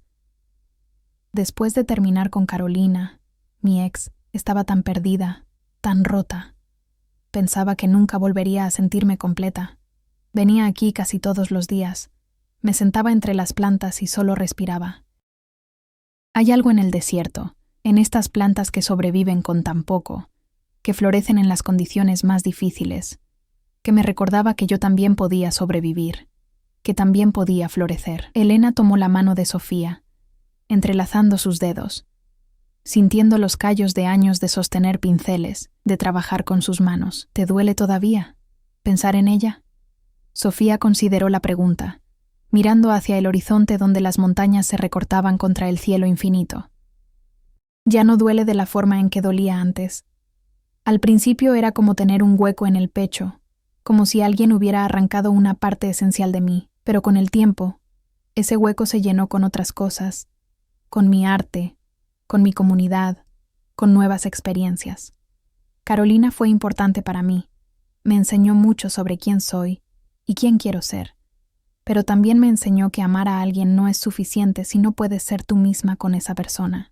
Después de terminar con Carolina, mi ex, estaba tan perdida, tan rota. Pensaba que nunca volvería a sentirme completa. Venía aquí casi todos los días. Me sentaba entre las plantas y solo respiraba. Hay algo en el desierto, en estas plantas que sobreviven con tan poco, que florecen en las condiciones más difíciles, que me recordaba que yo también podía sobrevivir, que también podía florecer. Elena tomó la mano de Sofía, entrelazando sus dedos, sintiendo los callos de años de sostener pinceles, de trabajar con sus manos. ¿Te duele todavía pensar en ella? Sofía consideró la pregunta, mirando hacia el horizonte donde las montañas se recortaban contra el cielo infinito. Ya no duele de la forma en que dolía antes. Al principio era como tener un hueco en el pecho, como si alguien hubiera arrancado una parte esencial de mí, pero con el tiempo, ese hueco se llenó con otras cosas, con mi arte, con mi comunidad, con nuevas experiencias. Carolina fue importante para mí. Me enseñó mucho sobre quién soy y quién quiero ser, pero también me enseñó que amar a alguien no es suficiente si no puedes ser tú misma con esa persona.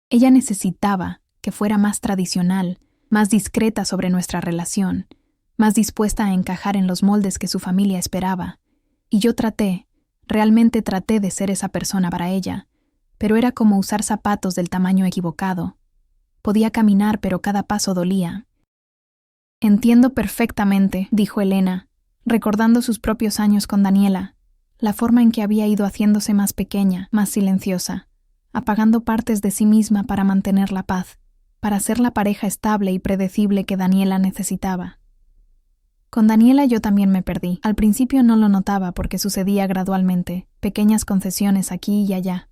Ella necesitaba que fuera más tradicional, más discreta sobre nuestra relación, más dispuesta a encajar en los moldes que su familia esperaba, y yo realmente traté de ser esa persona para ella, pero era como usar zapatos del tamaño equivocado. Podía caminar, pero cada paso dolía. Entiendo perfectamente, dijo Elena, recordando sus propios años con Daniela, la forma en que había ido haciéndose más pequeña, más silenciosa, apagando partes de sí misma para mantener la paz, para ser la pareja estable y predecible que Daniela necesitaba. Con Daniela yo también me perdí. Al principio no lo notaba porque sucedía gradualmente, pequeñas concesiones aquí y allá.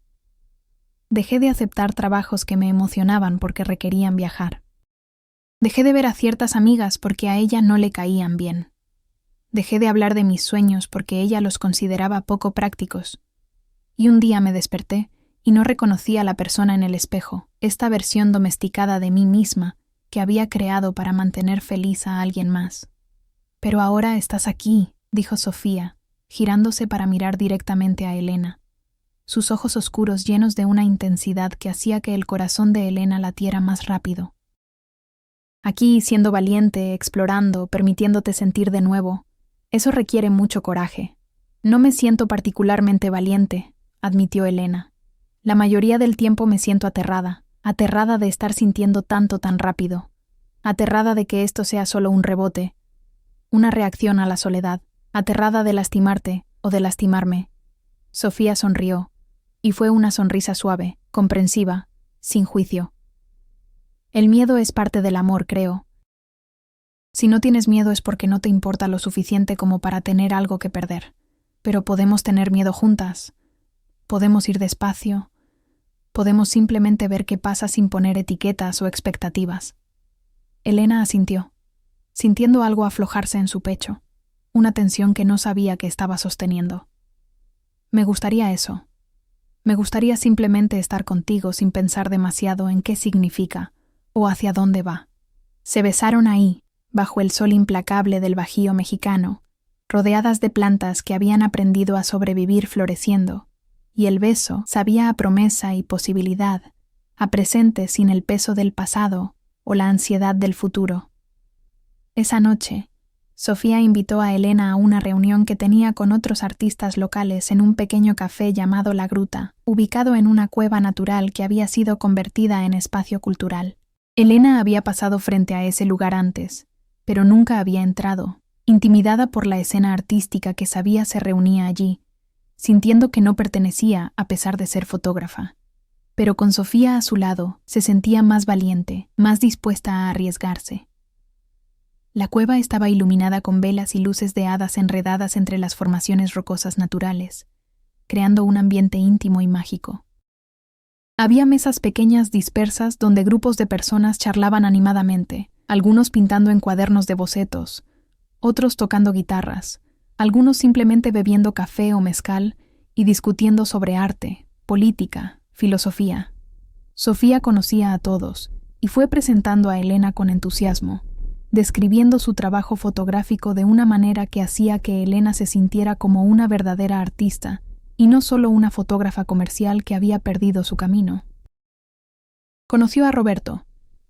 Dejé de aceptar trabajos que me emocionaban porque requerían viajar. Dejé de ver a ciertas amigas porque a ella no le caían bien. Dejé de hablar de mis sueños porque ella los consideraba poco prácticos. Y un día me desperté y no reconocí a la persona en el espejo, esta versión domesticada de mí misma que había creado para mantener feliz a alguien más. Pero ahora estás aquí, dijo Sofía, girándose para mirar directamente a Elena. Sus ojos oscuros llenos de una intensidad que hacía que el corazón de Elena latiera más rápido. Aquí, siendo valiente, explorando, permitiéndote sentir de nuevo. Eso requiere mucho coraje. No me siento particularmente valiente, admitió Elena. La mayoría del tiempo me siento aterrada de estar sintiendo tanto tan rápido, aterrada de que esto sea solo un rebote, una reacción a la soledad, aterrada de lastimarte o de lastimarme. Sofía sonrió, y fue una sonrisa suave, comprensiva, sin juicio. El miedo es parte del amor, creo. Si no tienes miedo es porque no te importa lo suficiente como para tener algo que perder. Pero podemos tener miedo juntas. Podemos ir despacio. Podemos simplemente ver qué pasa sin poner etiquetas o expectativas. Elena asintió, sintiendo algo aflojarse en su pecho. una tensión que no sabía que estaba sosteniendo. Me gustaría eso. Me gustaría simplemente estar contigo sin pensar demasiado en qué significa o hacia dónde va. Se besaron ahí, bajo el sol implacable del Bajío mexicano, rodeadas de plantas que habían aprendido a sobrevivir floreciendo, y el beso sabía a promesa y posibilidad, a presente sin el peso del pasado o la ansiedad del futuro. Esa noche, Sofía invitó a Elena a una reunión que tenía con otros artistas locales en un pequeño café llamado La Gruta, ubicado en una cueva natural que había sido convertida en espacio cultural. Elena había pasado frente a ese lugar antes, pero nunca había entrado, intimidada por la escena artística que sabía se reunía allí, sintiendo que no pertenecía a pesar de ser fotógrafa. Pero con Sofía a su lado, se sentía más valiente, más dispuesta a arriesgarse. La cueva estaba iluminada con velas y luces de hadas enredadas entre las formaciones rocosas naturales, creando un ambiente íntimo y mágico. Había mesas pequeñas dispersas donde grupos de personas charlaban animadamente, algunos pintando en cuadernos de bocetos, otros tocando guitarras, algunos simplemente bebiendo café o mezcal y discutiendo sobre arte, política, filosofía. Sofía conocía a todos y fue presentando a Elena con entusiasmo, describiendo su trabajo fotográfico de una manera que hacía que Elena se sintiera como una verdadera artista y no solo una fotógrafa comercial que había perdido su camino. Conoció a Roberto,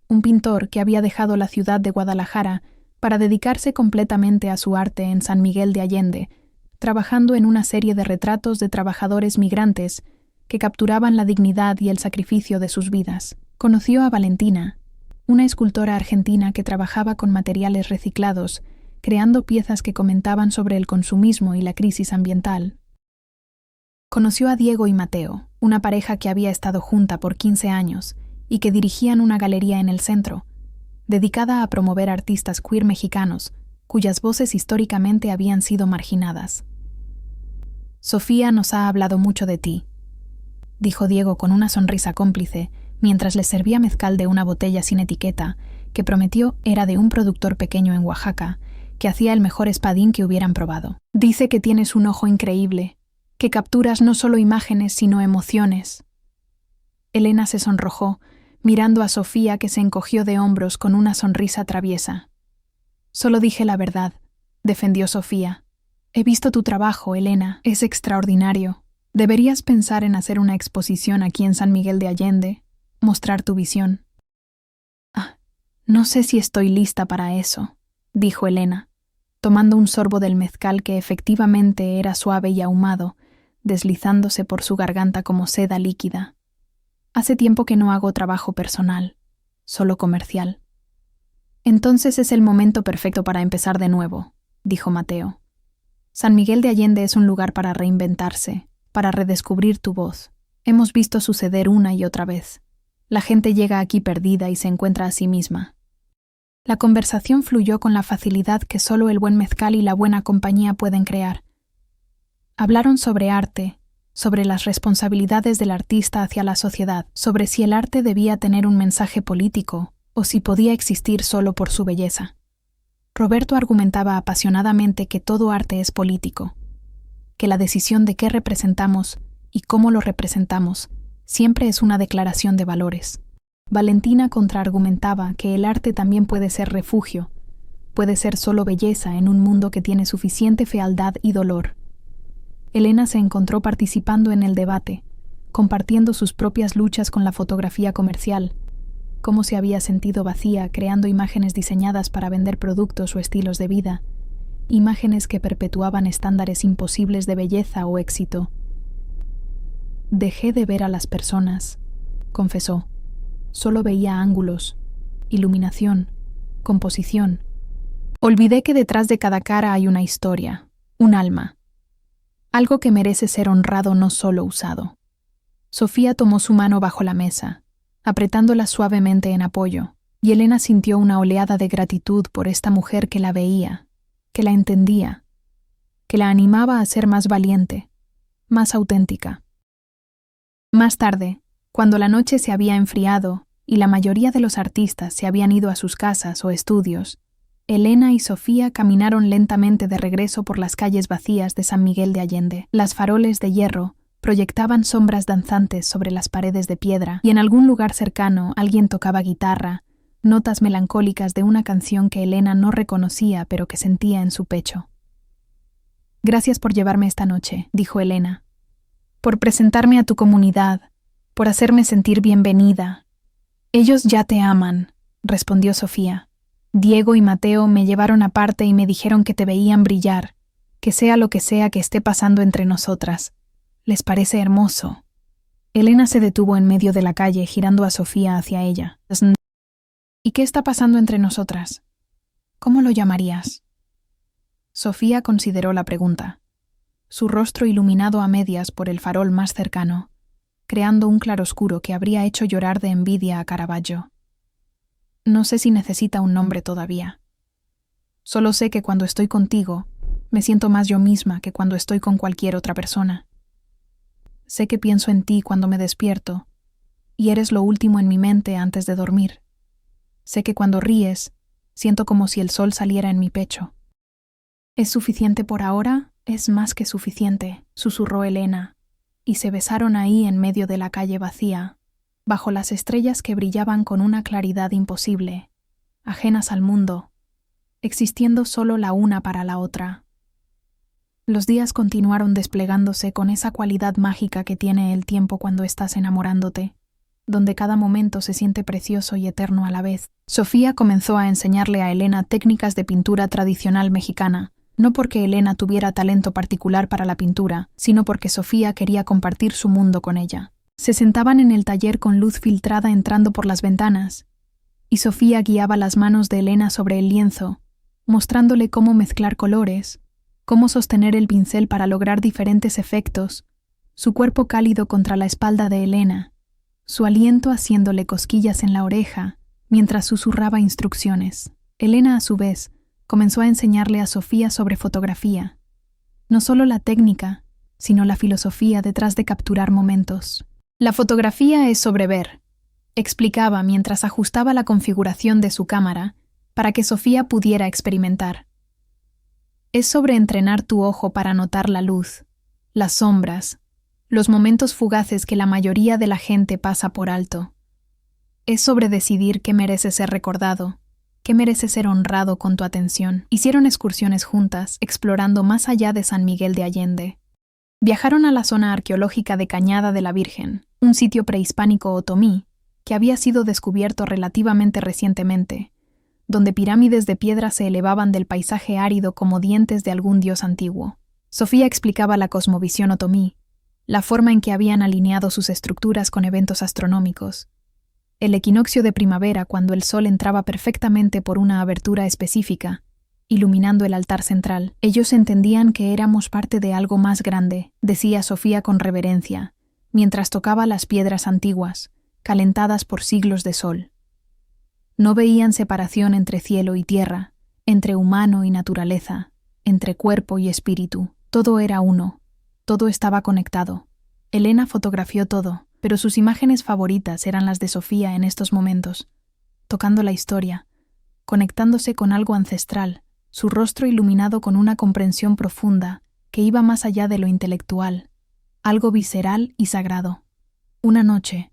un pintor que había dejado la ciudad de Guadalajara para dedicarse completamente a su arte en San Miguel de Allende, trabajando en una serie de retratos de trabajadores migrantes que capturaban la dignidad y el sacrificio de sus vidas. Conoció a Valentina, una escultora argentina que trabajaba con materiales reciclados, creando piezas que comentaban sobre el consumismo y la crisis ambiental. Conoció a Diego y Mateo, una pareja que había estado junta por 15 años y que dirigían una galería en el centro, dedicada a promover artistas queer mexicanos, cuyas voces históricamente habían sido marginadas. Sofía nos ha hablado mucho de ti, dijo Diego con una sonrisa cómplice, mientras les servía mezcal de una botella sin etiqueta, que prometió era de un productor pequeño en Oaxaca, que hacía el mejor espadín que hubieran probado. Dice que tienes un ojo increíble, que capturas no solo imágenes sino emociones. Elena se sonrojó, mirando a Sofía que se encogió de hombros con una sonrisa traviesa. Solo dije la verdad, defendió Sofía. He visto tu trabajo, Elena, es extraordinario. Deberías pensar en hacer una exposición aquí en San Miguel de Allende, mostrar tu visión. No sé si estoy lista para eso, dijo Elena, tomando un sorbo del mezcal que efectivamente era suave y ahumado, deslizándose por su garganta como seda líquida. Hace tiempo que no hago trabajo personal, solo comercial. Entonces es el momento perfecto para empezar de nuevo, dijo Mateo. San Miguel de Allende es un lugar para reinventarse, para redescubrir tu voz. Hemos visto suceder una y otra vez. La gente llega aquí perdida y se encuentra a sí misma. La conversación fluyó con la facilidad que solo el buen mezcal y la buena compañía pueden crear. Hablaron sobre arte, sobre las responsabilidades del artista hacia la sociedad, sobre si el arte debía tener un mensaje político o si podía existir solo por su belleza. Roberto argumentaba apasionadamente que todo arte es político, que la decisión de qué representamos y cómo lo representamos siempre es una declaración de valores. Valentina contraargumentaba que el arte también puede ser refugio, puede ser solo belleza en un mundo que tiene suficiente fealdad y dolor. Elena se encontró participando en el debate, compartiendo sus propias luchas con la fotografía comercial, cómo se había sentido vacía creando imágenes diseñadas para vender productos o estilos de vida, imágenes que perpetuaban estándares imposibles de belleza o éxito. Dejé de ver a las personas, confesó. Solo veía ángulos, iluminación, composición. Olvidé que detrás de cada cara hay una historia, un alma. Algo que merece ser honrado, no solo usado. Sofía tomó su mano bajo la mesa, apretándola suavemente en apoyo, y Elena sintió una oleada de gratitud por esta mujer que la veía, que la entendía, que la animaba a ser más valiente, más auténtica. Más tarde, cuando la noche se había enfriado y la mayoría de los artistas se habían ido a sus casas o estudios, Elena y Sofía caminaron lentamente de regreso por las calles vacías de San Miguel de Allende. Las faroles de hierro proyectaban sombras danzantes sobre las paredes de piedra, y en algún lugar cercano alguien tocaba guitarra, notas melancólicas de una canción que Elena no reconocía pero que sentía en su pecho. «Gracias por llevarme esta noche», dijo Elena, «por presentarme a tu comunidad, por hacerme sentir bienvenida». «Ellos ya te aman», respondió Sofía. «Diego y Mateo me llevaron aparte y me dijeron que te veían brillar, que sea lo que sea que esté pasando entre nosotras. Les parece hermoso». Elena se detuvo en medio de la calle, girando a Sofía hacia ella. «¿Y qué está pasando entre nosotras? ¿Cómo lo llamarías?» Sofía consideró la pregunta, su rostro iluminado a medias por el farol más cercano, creando un claroscuro que habría hecho llorar de envidia a Caravaggio. «No sé si necesita un nombre todavía. Solo sé que cuando estoy contigo, me siento más yo misma que cuando estoy con cualquier otra persona. Sé que pienso en ti cuando me despierto, y eres lo último en mi mente antes de dormir. Sé que cuando ríes, siento como si el sol saliera en mi pecho». «¿Es suficiente por ahora? Es más que suficiente», susurró Elena, y se besaron ahí en medio de la calle vacía, bajo las estrellas que brillaban con una claridad imposible, ajenas al mundo, existiendo solo la una para la otra. Los días continuaron desplegándose con esa cualidad mágica que tiene el tiempo cuando estás enamorándote, donde cada momento se siente precioso y eterno a la vez. Sofía comenzó a enseñarle a Elena técnicas de pintura tradicional mexicana, no porque Elena tuviera talento particular para la pintura, sino porque Sofía quería compartir su mundo con ella. Se sentaban en el taller con luz filtrada entrando por las ventanas, y Sofía guiaba las manos de Elena sobre el lienzo, mostrándole cómo mezclar colores, cómo sostener el pincel para lograr diferentes efectos, su cuerpo cálido contra la espalda de Elena, su aliento haciéndole cosquillas en la oreja, mientras susurraba instrucciones. Elena, a su vez, comenzó a enseñarle a Sofía sobre fotografía, no solo la técnica, sino la filosofía detrás de capturar momentos. «La fotografía es sobre ver», explicaba mientras ajustaba la configuración de su cámara para que Sofía pudiera experimentar. «Es sobre entrenar tu ojo para notar la luz, las sombras, los momentos fugaces que la mayoría de la gente pasa por alto. Es sobre decidir qué merece ser recordado, qué merece ser honrado con tu atención». Hicieron excursiones juntas, explorando más allá de San Miguel de Allende. Viajaron a la zona arqueológica de Cañada de la Virgen, un sitio prehispánico otomí que había sido descubierto relativamente recientemente, donde pirámides de piedra se elevaban del paisaje árido como dientes de algún dios antiguo. Sofía explicaba la cosmovisión otomí, la forma en que habían alineado sus estructuras con eventos astronómicos, el equinoccio de primavera cuando el sol entraba perfectamente por una abertura específica, iluminando el altar central. «Ellos entendían que éramos parte de algo más grande», decía Sofía con reverencia, mientras tocaba las piedras antiguas, calentadas por siglos de sol. No veían separación entre cielo y tierra, entre humano y naturaleza, entre cuerpo y espíritu. Todo era uno, todo estaba conectado. Elena fotografió todo, pero sus imágenes favoritas eran las de Sofía en estos momentos, tocando la historia, conectándose con algo ancestral, su rostro iluminado con una comprensión profunda que iba más allá de lo intelectual, algo visceral y sagrado. Una noche,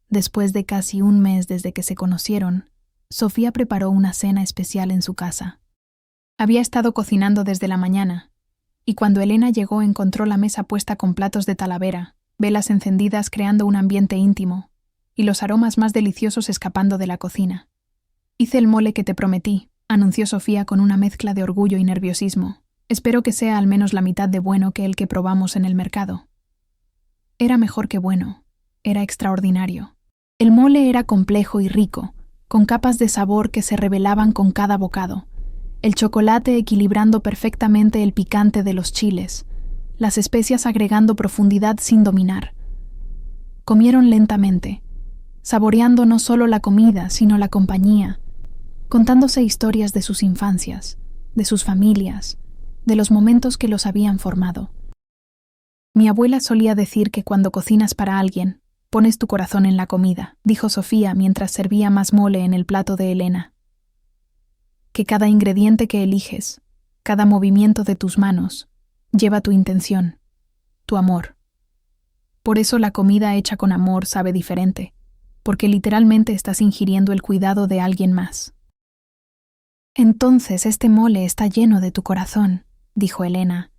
después de casi un mes desde que se conocieron, Sofía preparó una cena especial en su casa. Había estado cocinando desde la mañana, y cuando Elena llegó encontró la mesa puesta con platos de talavera, velas encendidas creando un ambiente íntimo, y los aromas más deliciosos escapando de la cocina. «Hice el mole que te prometí», anunció Sofía con una mezcla de orgullo y nerviosismo. «Espero que sea al menos la mitad de bueno que el que probamos en el mercado». Era mejor que bueno, era extraordinario. El mole era complejo y rico, con capas de sabor que se revelaban con cada bocado, el chocolate equilibrando perfectamente el picante de los chiles, las especias agregando profundidad sin dominar. Comieron lentamente, saboreando no solo la comida, sino la compañía, contándose historias de sus infancias, de sus familias, de los momentos que los habían formado. «Mi abuela solía decir que cuando cocinas para alguien, pones tu corazón en la comida», dijo Sofía mientras servía más mole en el plato de Elena. que cada ingrediente que eliges, cada movimiento de tus manos, lleva tu intención, tu amor. Por eso la comida hecha con amor sabe diferente, porque literalmente estás ingiriendo el cuidado de alguien más. Entonces este mole está lleno de tu corazón, dijo Elena,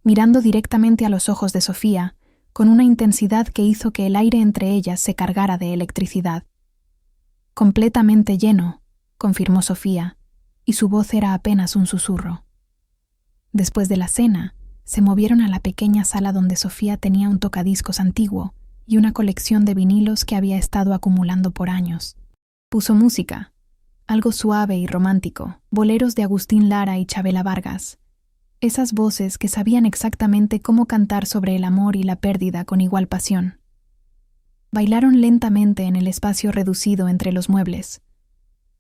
mirando directamente a los ojos de Sofía, con una intensidad que hizo que el aire entre ellas se cargara de electricidad. Completamente lleno, confirmó Sofía, y su voz era apenas un susurro. Después de la cena, se movieron a la pequeña sala donde Sofía tenía un tocadiscos antiguo y una colección de vinilos que había estado acumulando por años. Puso música, algo suave y romántico, boleros de Agustín Lara y Chabela Vargas, esas voces que sabían exactamente cómo cantar sobre el amor y la pérdida con igual pasión. Bailaron lentamente en el espacio reducido entre los muebles,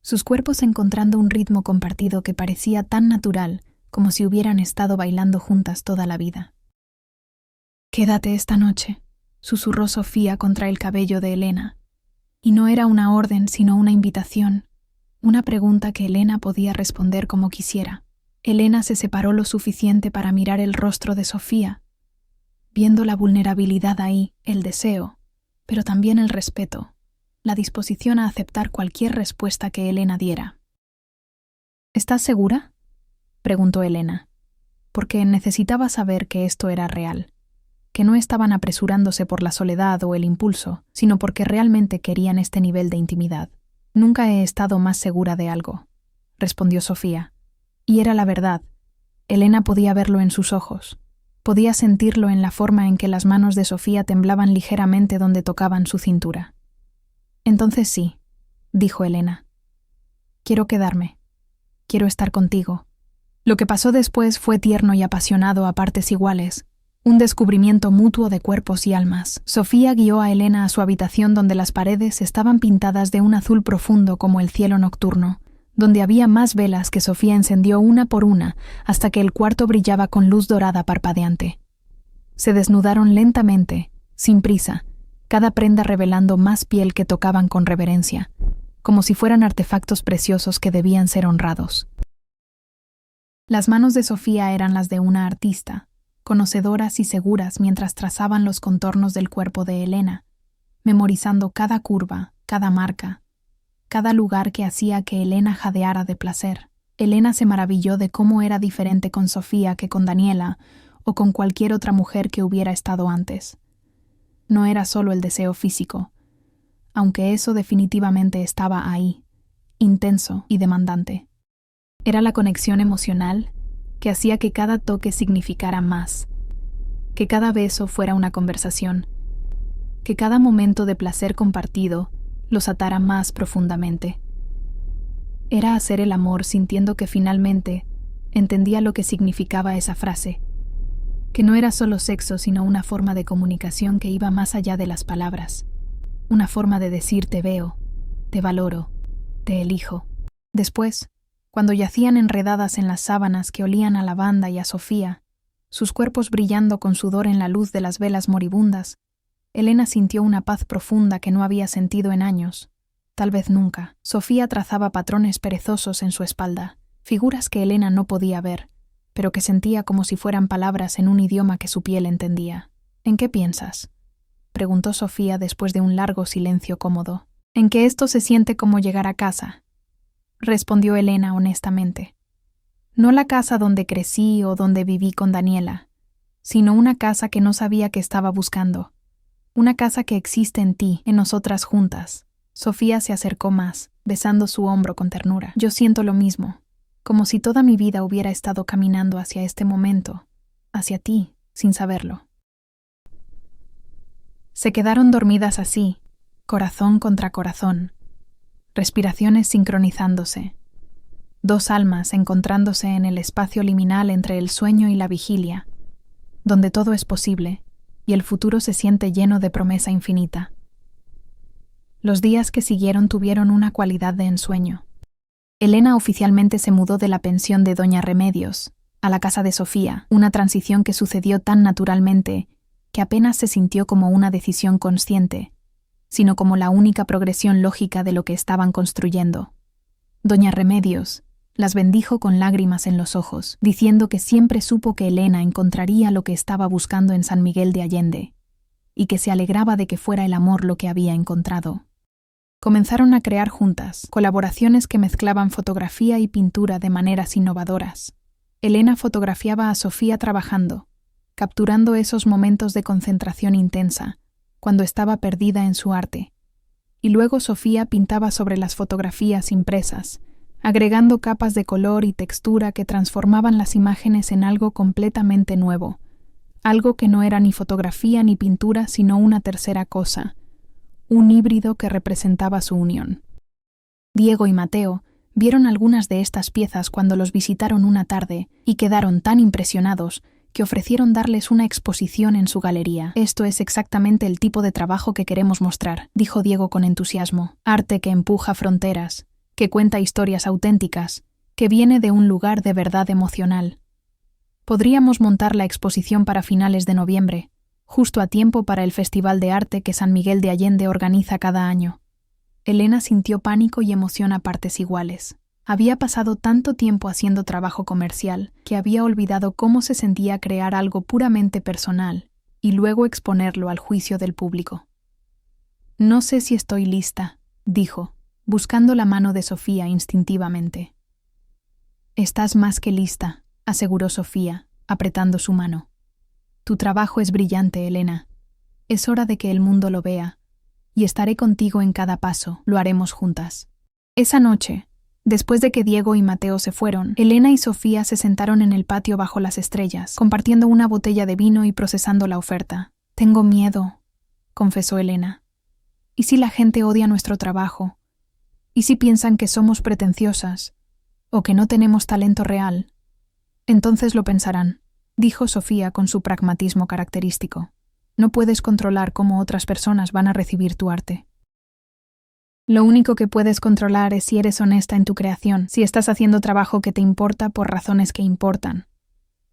sus cuerpos encontrando un ritmo compartido que parecía tan natural como si hubieran estado bailando juntas toda la vida. «Quédate esta noche», susurró Sofía contra el cabello de Elena, y no era una orden sino una invitación, una pregunta que Elena podía responder como quisiera. Elena se separó lo suficiente para mirar el rostro de Sofía, viendo la vulnerabilidad ahí, el deseo, pero también el respeto, la disposición a aceptar cualquier respuesta que Elena diera. «¿Estás segura?», preguntó Elena, porque necesitaba saber que esto era real, que no estaban apresurándose por la soledad o el impulso, sino porque realmente querían este nivel de intimidad. «Nunca he estado más segura de algo», respondió Sofía, y era la verdad. Elena podía verlo en sus ojos, podía sentirlo en la forma en que las manos de Sofía temblaban ligeramente donde tocaban su cintura. «Entonces sí», dijo Elena. «Quiero quedarme. Quiero estar contigo». Lo que pasó después fue tierno y apasionado a partes iguales, un descubrimiento mutuo de cuerpos y almas. Sofía guió a Elena a su habitación donde las paredes estaban pintadas de un azul profundo como el cielo nocturno, donde había más velas que Sofía encendió una por una hasta que el cuarto brillaba con luz dorada parpadeante. Se desnudaron lentamente, sin prisa, cada prenda revelando más piel que tocaban con reverencia, como si fueran artefactos preciosos que debían ser honrados. Las manos de Sofía eran las de una artista, conocedoras y seguras mientras trazaban los contornos del cuerpo de Elena, memorizando cada curva, cada marca, cada lugar que hacía que Elena jadeara de placer. Elena se maravilló de cómo era diferente con Sofía que con Daniela o con cualquier otra mujer que hubiera estado antes. No era solo el deseo físico, aunque eso definitivamente estaba ahí, intenso y demandante. Era la conexión emocional que hacía que cada toque significara más, que cada beso fuera una conversación, que cada momento de placer compartido los atara más profundamente. Era hacer el amor sintiendo que finalmente entendía lo que significaba esa frase, que no era solo sexo sino una forma de comunicación que iba más allá de las palabras, una forma de decir te veo, te valoro, te elijo. Después, cuando yacían enredadas en las sábanas que olían a lavanda y a Sofía, sus cuerpos brillando con sudor en la luz de las velas moribundas, Elena sintió una paz profunda que no había sentido en años, tal vez nunca. Sofía trazaba patrones perezosos en su espalda, figuras que Elena no podía ver, pero que sentía como si fueran palabras en un idioma que su piel entendía. «¿En qué piensas?», preguntó Sofía después de un largo silencio cómodo. «En que esto se siente como llegar a casa», respondió Elena honestamente. «No la casa donde crecí o donde viví con Daniela, sino una casa que no sabía que estaba buscando. Una casa que existe en ti, en nosotras juntas». Sofía se acercó más, besando su hombro con ternura. «Yo siento lo mismo, como si toda mi vida hubiera estado caminando hacia este momento, hacia ti, sin saberlo». Se quedaron dormidas así, corazón contra corazón, respiraciones sincronizándose, dos almas encontrándose en el espacio liminal entre el sueño y la vigilia, donde todo es posible y el futuro se siente lleno de promesa infinita. Los días que siguieron tuvieron una cualidad de ensueño. Elena oficialmente se mudó de la pensión de Doña Remedios a la casa de Sofía, una transición que sucedió tan naturalmente que apenas se sintió como una decisión consciente, sino como la única progresión lógica de lo que estaban construyendo. Doña Remedios, Las bendijo con lágrimas en los ojos, diciendo que siempre supo que Elena encontraría lo que estaba buscando en San Miguel de Allende, y que se alegraba de que fuera el amor lo que había encontrado. Comenzaron a crear juntas colaboraciones que mezclaban fotografía y pintura de maneras innovadoras. Elena fotografiaba a Sofía trabajando, capturando esos momentos de concentración intensa, cuando estaba perdida en su arte. Y luego Sofía pintaba sobre las fotografías impresas, agregando capas de color y textura que transformaban las imágenes en algo completamente nuevo, algo que no era ni fotografía ni pintura, sino una tercera cosa, un híbrido que representaba su unión. Diego y Mateo vieron algunas de estas piezas cuando los visitaron una tarde y quedaron tan impresionados que ofrecieron darles una exposición en su galería. «Esto es exactamente el tipo de trabajo que queremos mostrar», dijo Diego con entusiasmo. «Arte que empuja fronteras, que cuenta historias auténticas, que viene de un lugar de verdad emocional. Podríamos montar la exposición para finales de noviembre, justo a tiempo para el Festival de Arte que San Miguel de Allende organiza cada año». Elena sintió pánico y emoción a partes iguales. Había pasado tanto tiempo haciendo trabajo comercial que había olvidado cómo se sentía crear algo puramente personal y luego exponerlo al juicio del público. «No sé si estoy lista», dijo, buscando la mano de Sofía instintivamente. «Estás más que lista», aseguró Sofía, apretando su mano. «Tu trabajo es brillante, Elena. Es hora de que el mundo lo vea, y estaré contigo en cada paso, lo haremos juntas». Esa noche, después de que Diego y Mateo se fueron, Elena y Sofía se sentaron en el patio bajo las estrellas, compartiendo una botella de vino y procesando la oferta. «Tengo miedo», confesó Elena. «¿Y si la gente odia nuestro trabajo? ¿Y si piensan que somos pretenciosas? ¿O que no tenemos talento real? Entonces lo pensarán», dijo Sofía con su pragmatismo característico. «No puedes controlar cómo otras personas van a recibir tu arte. Lo único que puedes controlar es si eres honesta en tu creación, si estás haciendo trabajo que te importa por razones que importan.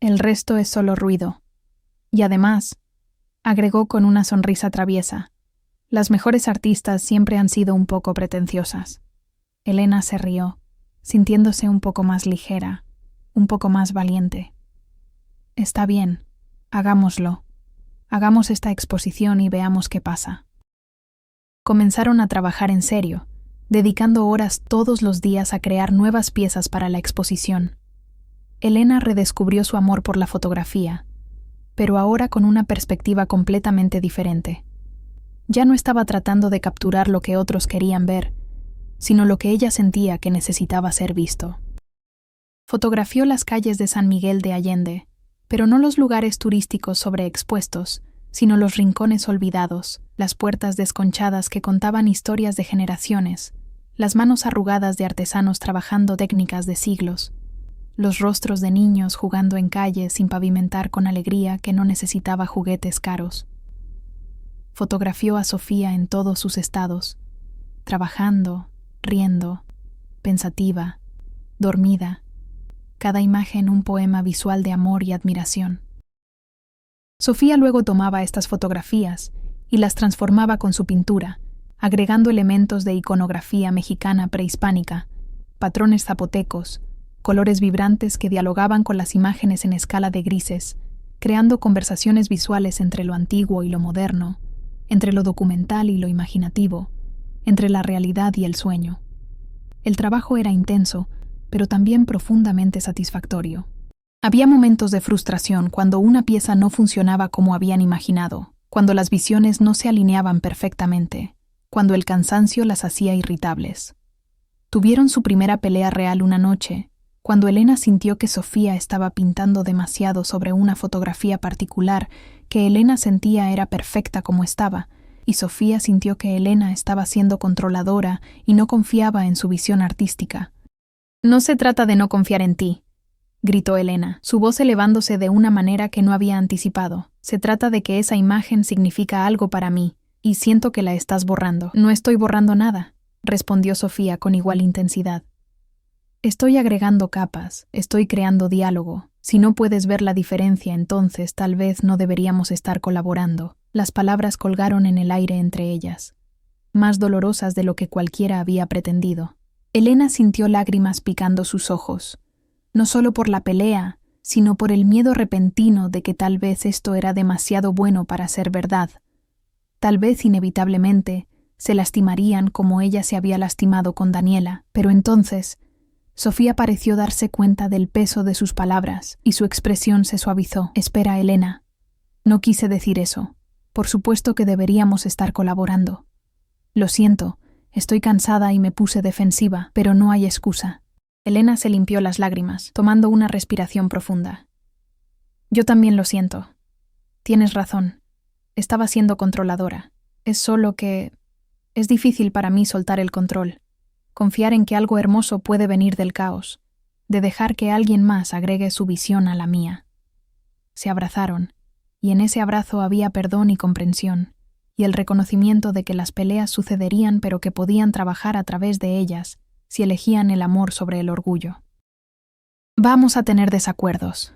El resto es solo ruido». Y además, agregó con una sonrisa traviesa, «las mejores artistas siempre han sido un poco pretenciosas». Elena se rió, sintiéndose un poco más ligera, un poco más valiente. «Está bien, hagámoslo. Hagamos esta exposición y veamos qué pasa». Comenzaron a trabajar en serio, dedicando horas todos los días a crear nuevas piezas para la exposición. Elena redescubrió su amor por la fotografía, pero ahora con una perspectiva completamente diferente. Ya no estaba tratando de capturar lo que otros querían ver, sino lo que ella sentía que necesitaba ser visto. Fotografió las calles de San Miguel de Allende, pero no los lugares turísticos sobreexpuestos, sino los rincones olvidados, las puertas desconchadas que contaban historias de generaciones, las manos arrugadas de artesanos trabajando técnicas de siglos, los rostros de niños jugando en calles sin pavimentar con alegría que no necesitaba juguetes caros. Fotografió a Sofía en todos sus estados, trabajando, riendo, pensativa, dormida, cada imagen un poema visual de amor y admiración. Sofía luego tomaba estas fotografías y las transformaba con su pintura, agregando elementos de iconografía mexicana prehispánica, patrones zapotecos, colores vibrantes que dialogaban con las imágenes en escala de grises, creando conversaciones visuales entre lo antiguo y lo moderno, entre lo documental y lo imaginativo, entre la realidad y el sueño. El trabajo era intenso, pero también profundamente satisfactorio. Había momentos de frustración cuando una pieza no funcionaba como habían imaginado, cuando las visiones no se alineaban perfectamente, cuando el cansancio las hacía irritables. Tuvieron su primera pelea real una noche, cuando Elena sintió que Sofía estaba pintando demasiado sobre una fotografía particular que Elena sentía era perfecta como estaba, y Sofía sintió que Elena estaba siendo controladora y no confiaba en su visión artística. «No se trata de no confiar en ti», gritó Elena, su voz elevándose de una manera que no había anticipado. «Se trata de que esa imagen significa algo para mí, y siento que la estás borrando». «No estoy borrando nada», respondió Sofía con igual intensidad. «Estoy agregando capas, estoy creando diálogo. Si no puedes ver la diferencia, entonces tal vez no deberíamos estar colaborando». Las palabras colgaron en el aire entre ellas, más dolorosas de lo que cualquiera había pretendido. Elena sintió lágrimas picando sus ojos, no solo por la pelea, sino por el miedo repentino de que tal vez esto era demasiado bueno para ser verdad. Tal vez inevitablemente se lastimarían como ella se había lastimado con Daniela, pero entonces Sofía pareció darse cuenta del peso de sus palabras y su expresión se suavizó. Espera, Elena. No quise decir eso. Por supuesto que deberíamos estar colaborando. Lo siento, estoy cansada y me puse defensiva, pero no hay excusa. Elena se limpió las lágrimas, tomando una respiración profunda. Yo también lo siento. Tienes razón. Estaba siendo controladora. Es solo que es difícil para mí soltar el control. Confiar en que algo hermoso puede venir del caos, de dejar que alguien más agregue su visión a la mía. Se abrazaron, y en ese abrazo había perdón y comprensión, y el reconocimiento de que las peleas sucederían pero que podían trabajar a través de ellas si elegían el amor sobre el orgullo. Vamos a tener desacuerdos,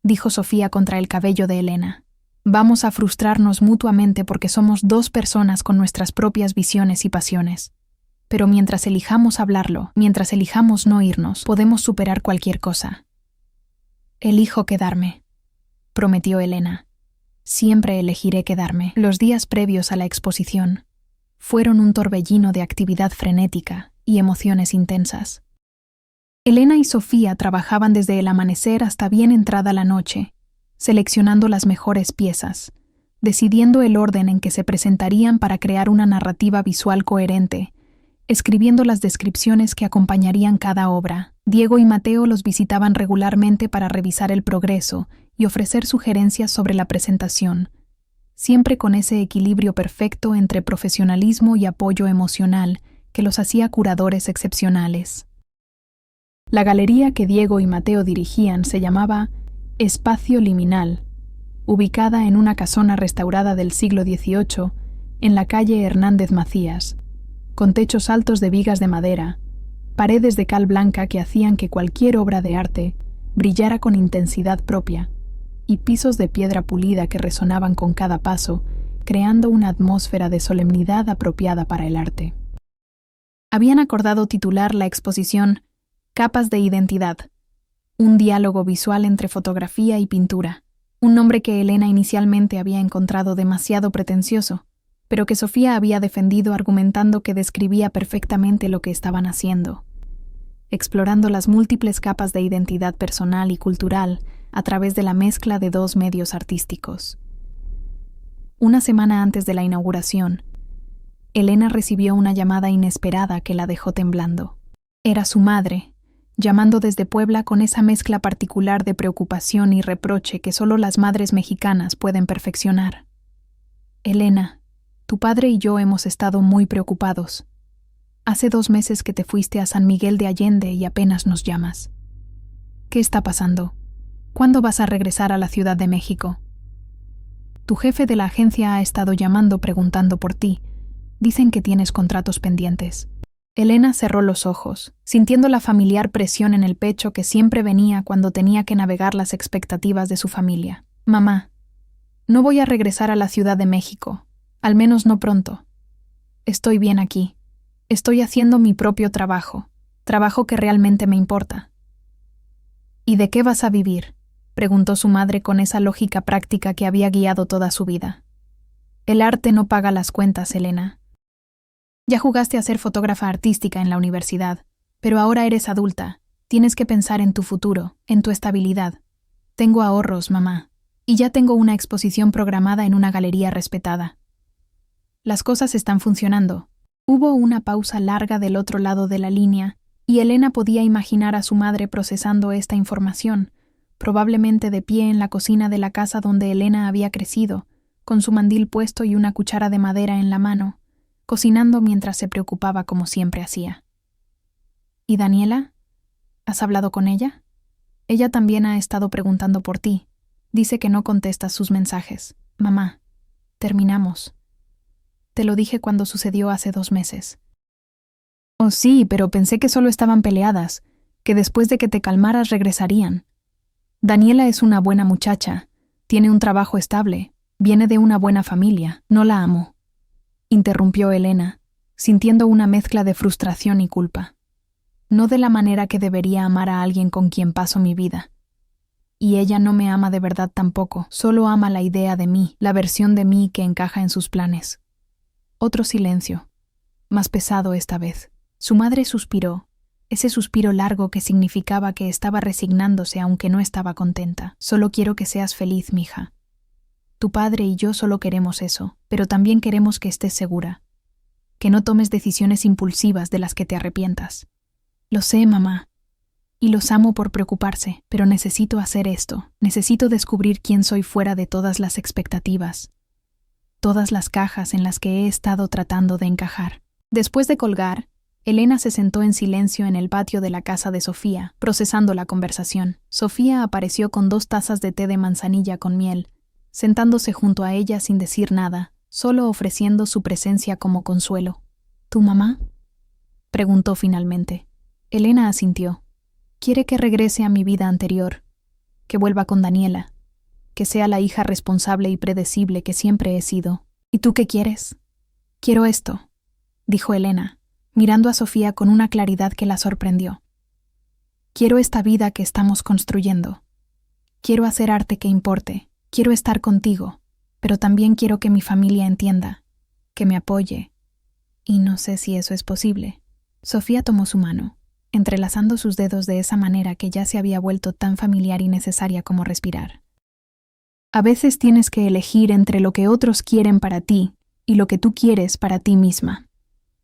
dijo Sofía contra el cabello de Elena. Vamos a frustrarnos mutuamente porque somos dos personas con nuestras propias visiones y pasiones. Pero mientras elijamos hablarlo, mientras elijamos no irnos, podemos superar cualquier cosa. Elijo quedarme, prometió Elena. Siempre elegiré quedarme. Los días previos a la exposición fueron un torbellino de actividad frenética y emociones intensas. Elena y Sofía trabajaban desde el amanecer hasta bien entrada la noche, seleccionando las mejores piezas, decidiendo el orden en que se presentarían para crear una narrativa visual coherente, escribiendo las descripciones que acompañarían cada obra. Diego y Mateo los visitaban regularmente para revisar el progreso y ofrecer sugerencias sobre la presentación, siempre con ese equilibrio perfecto entre profesionalismo y apoyo emocional que los hacía curadores excepcionales. La galería que Diego y Mateo dirigían se llamaba Espacio Liminal, ubicada en una casona restaurada del siglo XVIII en la calle Hernández Macías, con techos altos de vigas de madera, paredes de cal blanca que hacían que cualquier obra de arte brillara con intensidad propia, y pisos de piedra pulida que resonaban con cada paso, creando una atmósfera de solemnidad apropiada para el arte. Habían acordado titular la exposición Capas de Identidad, un diálogo visual entre fotografía y pintura, un nombre que Elena inicialmente había encontrado demasiado pretencioso, pero que Sofía había defendido argumentando que describía perfectamente lo que estaban haciendo, explorando las múltiples capas de identidad personal y cultural a través de la mezcla de dos medios artísticos. Una semana antes de la inauguración, Elena recibió una llamada inesperada que la dejó temblando. Era su madre, llamando desde Puebla con esa mezcla particular de preocupación y reproche que solo las madres mexicanas pueden perfeccionar. Elena, tu padre y yo hemos estado muy preocupados. Hace 2 meses que te fuiste a San Miguel de Allende y apenas nos llamas. ¿Qué está pasando? ¿Cuándo vas a regresar a la Ciudad de México? Tu jefe de la agencia ha estado llamando preguntando por ti. Dicen que tienes contratos pendientes. Elena cerró los ojos, sintiendo la familiar presión en el pecho que siempre venía cuando tenía que navegar las expectativas de su familia. Mamá, no voy a regresar a la Ciudad de México. Al menos no pronto. Estoy bien aquí. Estoy haciendo mi propio trabajo que realmente me importa. ¿Y de qué vas a vivir?, preguntó su madre con esa lógica práctica que había guiado toda su vida. El arte no paga las cuentas, Elena. Ya jugaste a ser fotógrafa artística en la universidad, pero ahora eres adulta. Tienes que pensar en tu futuro, en tu estabilidad. Tengo ahorros, mamá, y ya tengo una exposición programada en una galería respetada. Las cosas están funcionando. Hubo una pausa larga del otro lado de la línea, y Elena podía imaginar a su madre procesando esta información, probablemente de pie en la cocina de la casa donde Elena había crecido, con su mandil puesto y una cuchara de madera en la mano, cocinando mientras se preocupaba como siempre hacía. ¿Y Daniela? ¿Has hablado con ella? Ella también ha estado preguntando por ti. Dice que no contestas sus mensajes. Mamá, terminamos. Te lo dije cuando sucedió hace 2 meses. Oh, sí, pero pensé que solo estaban peleadas, que después de que te calmaras regresarían. Daniela es una buena muchacha, tiene un trabajo estable, viene de una buena familia, no la amo. Interrumpió Elena, sintiendo una mezcla de frustración y culpa. no de la manera que debería amar a alguien con quien paso mi vida. Y ella no me ama de verdad tampoco, solo ama la idea de mí, la versión de mí que encaja en sus planes. Otro silencio, más pesado esta vez. Su madre suspiró, ese suspiro largo que significaba que estaba resignándose aunque no estaba contenta. Solo quiero que seas feliz, mija. Tu padre y yo solo queremos eso, pero también queremos que estés segura, que no tomes decisiones impulsivas de las que te arrepientas. Lo sé, mamá, y los amo por preocuparse, pero necesito hacer esto. Necesito descubrir quién soy fuera de todas las expectativas, todas las cajas en las que he estado tratando de encajar. Después de colgar, Elena se sentó en silencio en el patio de la casa de Sofía, procesando la conversación. Sofía apareció con 2 tazas de té de manzanilla con miel, sentándose junto a ella sin decir nada, solo ofreciendo su presencia como consuelo. ¿Tu mamá?, preguntó finalmente. Elena asintió. Quiere que regrese a mi vida anterior, que vuelva con Daniela, que sea la hija responsable y predecible que siempre he sido. ¿Y tú qué quieres? Quiero esto, dijo Elena, mirando a Sofía con una claridad que la sorprendió. Quiero esta vida que estamos construyendo. Quiero hacer arte que importe. Quiero estar contigo, pero también quiero que mi familia entienda, que me apoye. Y no sé si eso es posible. Sofía tomó su mano, entrelazando sus dedos de esa manera que ya se había vuelto tan familiar y necesaria como respirar. A veces tienes que elegir entre lo que otros quieren para ti y lo que tú quieres para ti misma.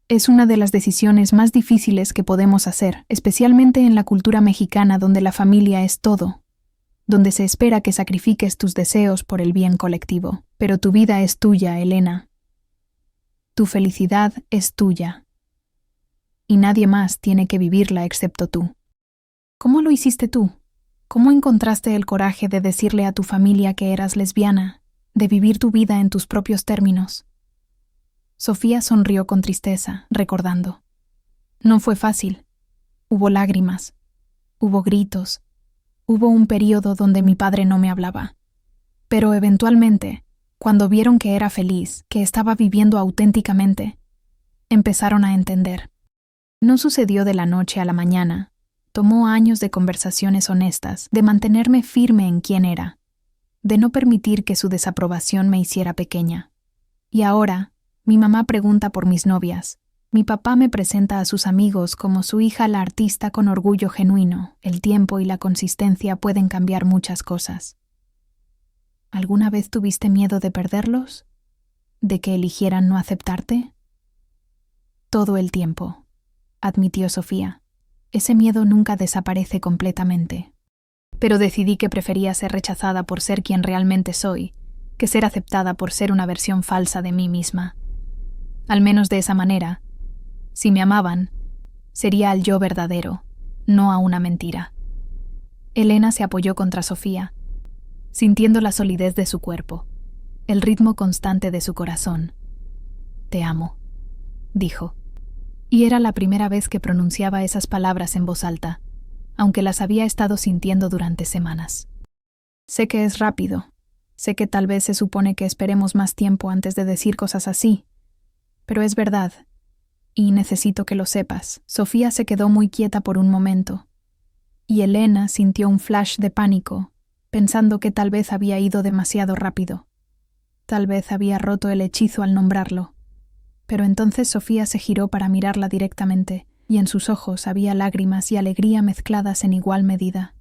Es una de las decisiones más difíciles que podemos hacer, especialmente en la cultura mexicana donde la familia es todo, donde se espera que sacrifiques tus deseos por el bien colectivo. Pero tu vida es tuya, Elena. Tu felicidad es tuya. Y nadie más tiene que vivirla excepto tú. ¿Cómo lo hiciste tú? ¿Cómo encontraste el coraje de decirle a tu familia que eras lesbiana, de vivir tu vida en tus propios términos? Sofía sonrió con tristeza, recordando. No fue fácil. Hubo lágrimas, hubo gritos, hubo un período donde mi padre no me hablaba. Pero eventualmente, cuando vieron que era feliz, que estaba viviendo auténticamente, empezaron a entender. No sucedió de la noche a la mañana. Tomó años de conversaciones honestas, de mantenerme firme en quién era, de no permitir que su desaprobación me hiciera pequeña. Y ahora, mi mamá pregunta por mis novias. Mi papá me presenta a sus amigos como su hija la artista con orgullo genuino. El tiempo y la consistencia pueden cambiar muchas cosas. ¿Alguna vez tuviste miedo de perderlos? ¿De que eligieran no aceptarte? Todo el tiempo, admitió Sofía. Ese miedo nunca desaparece completamente. Pero decidí que prefería ser rechazada por ser quien realmente soy, que ser aceptada por ser una versión falsa de mí misma. Al menos de esa manera, si me amaban, sería al yo verdadero, no a una mentira. Elena se apoyó contra Sofía, sintiendo la solidez de su cuerpo, el ritmo constante de su corazón. «Te amo», dijo. Y era la primera vez que pronunciaba esas palabras en voz alta, aunque las había estado sintiendo durante semanas. Sé que es rápido, sé que tal vez se supone que esperemos más tiempo antes de decir cosas así, pero es verdad, y necesito que lo sepas. Sofía se quedó muy quieta por un momento, y Elena sintió un flash de pánico, pensando que tal vez había ido demasiado rápido. Tal vez había roto el hechizo al nombrarlo. Pero entonces Sofía se giró para mirarla directamente, y en sus ojos había lágrimas y alegría mezcladas en igual medida.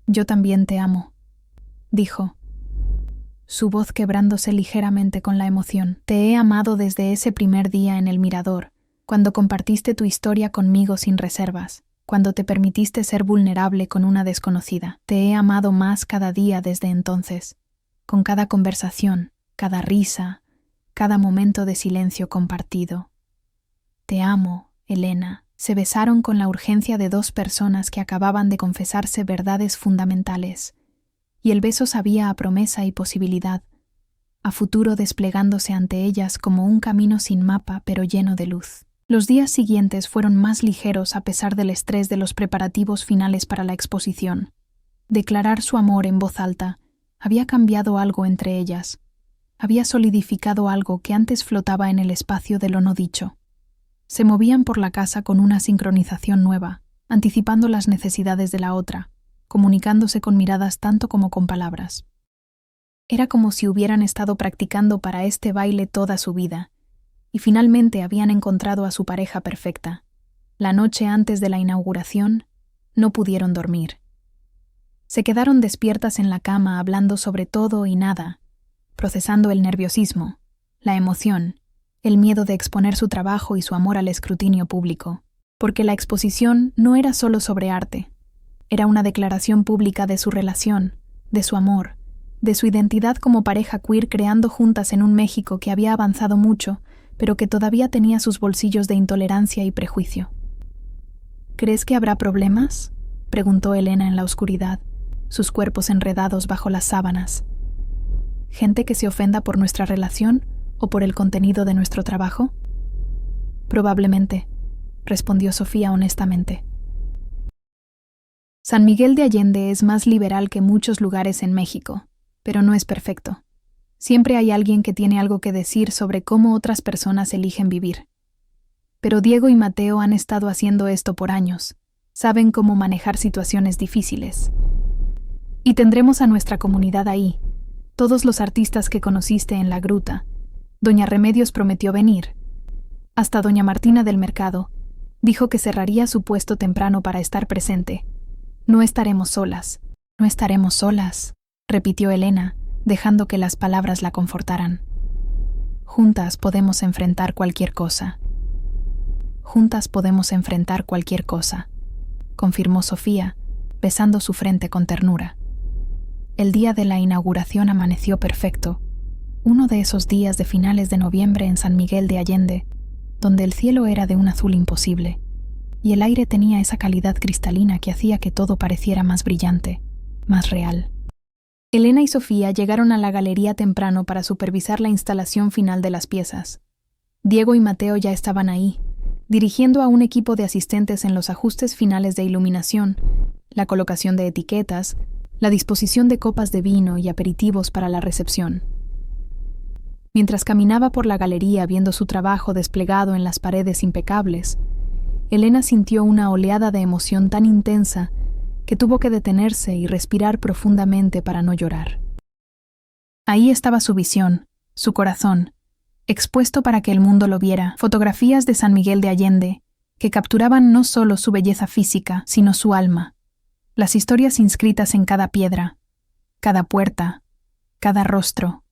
«Yo también te amo», dijo, su voz quebrándose ligeramente con la emoción. «Te he amado desde ese primer día en el mirador, cuando compartiste tu historia conmigo sin reservas, cuando te permitiste ser vulnerable con una desconocida. Te he amado más cada día desde entonces, con cada conversación, cada risa, cada momento de silencio compartido. Te amo, Elena». Se besaron con la urgencia de 2 personas que acababan de confesarse verdades fundamentales, y el beso sabía a promesa y posibilidad, a futuro desplegándose ante ellas como un camino sin mapa pero lleno de luz. Los días siguientes fueron más ligeros a pesar del estrés de los preparativos finales para la exposición. Declarar su amor en voz alta había cambiado algo entre ellas, había solidificado algo que antes flotaba en el espacio de lo no dicho. Se movían por la casa con una sincronización nueva, anticipando las necesidades de la otra, comunicándose con miradas tanto como con palabras. Era como si hubieran estado practicando para este baile toda su vida, y finalmente habían encontrado a su pareja perfecta. La noche antes de la inauguración, no pudieron dormir. Se quedaron despiertas en la cama hablando sobre todo y nada, procesando el nerviosismo, la emoción, el miedo de exponer su trabajo y su amor al escrutinio público, porque la exposición no era solo sobre arte, era una declaración pública de su relación, de su amor, de su identidad como pareja queer creando juntas en un México que había avanzado mucho, pero que todavía tenía sus bolsillos de intolerancia y prejuicio. ¿Crees que habrá problemas?, preguntó Elena en la oscuridad, sus cuerpos enredados bajo las sábanas. ¿Gente que se ofenda por nuestra relación o por el contenido de nuestro trabajo? Probablemente, respondió Sofía honestamente. San Miguel de Allende es más liberal que muchos lugares en México, pero no es perfecto. Siempre hay alguien que tiene algo que decir sobre cómo otras personas eligen vivir. Pero Diego y Mateo han estado haciendo esto por años. Saben cómo manejar situaciones difíciles. Y tendremos a nuestra comunidad ahí, todos los artistas que conociste en la gruta. Doña Remedios prometió venir. Hasta doña Martina del Mercado dijo que cerraría su puesto temprano para estar presente. No estaremos solas, repitió Elena, dejando que las palabras la confortaran. Juntas podemos enfrentar cualquier cosa. Juntas podemos enfrentar cualquier cosa, confirmó Sofía, besando su frente con ternura. El día de la inauguración amaneció perfecto, uno de esos días de finales de noviembre en San Miguel de Allende, donde el cielo era de un azul imposible, y el aire tenía esa calidad cristalina que hacía que todo pareciera más brillante, más real. Elena y Sofía llegaron a la galería temprano para supervisar la instalación final de las piezas. Diego y Mateo ya estaban ahí, dirigiendo a un equipo de asistentes en los ajustes finales de iluminación, la colocación de etiquetas, la disposición de copas de vino y aperitivos para la recepción. Mientras caminaba por la galería viendo su trabajo desplegado en las paredes impecables, Elena sintió una oleada de emoción tan intensa que tuvo que detenerse y respirar profundamente para no llorar. Ahí estaba su visión, su corazón, expuesto para que el mundo lo viera, fotografías de San Miguel de Allende, que capturaban no solo su belleza física, sino su alma, las historias inscritas en cada piedra, cada puerta, cada rostro.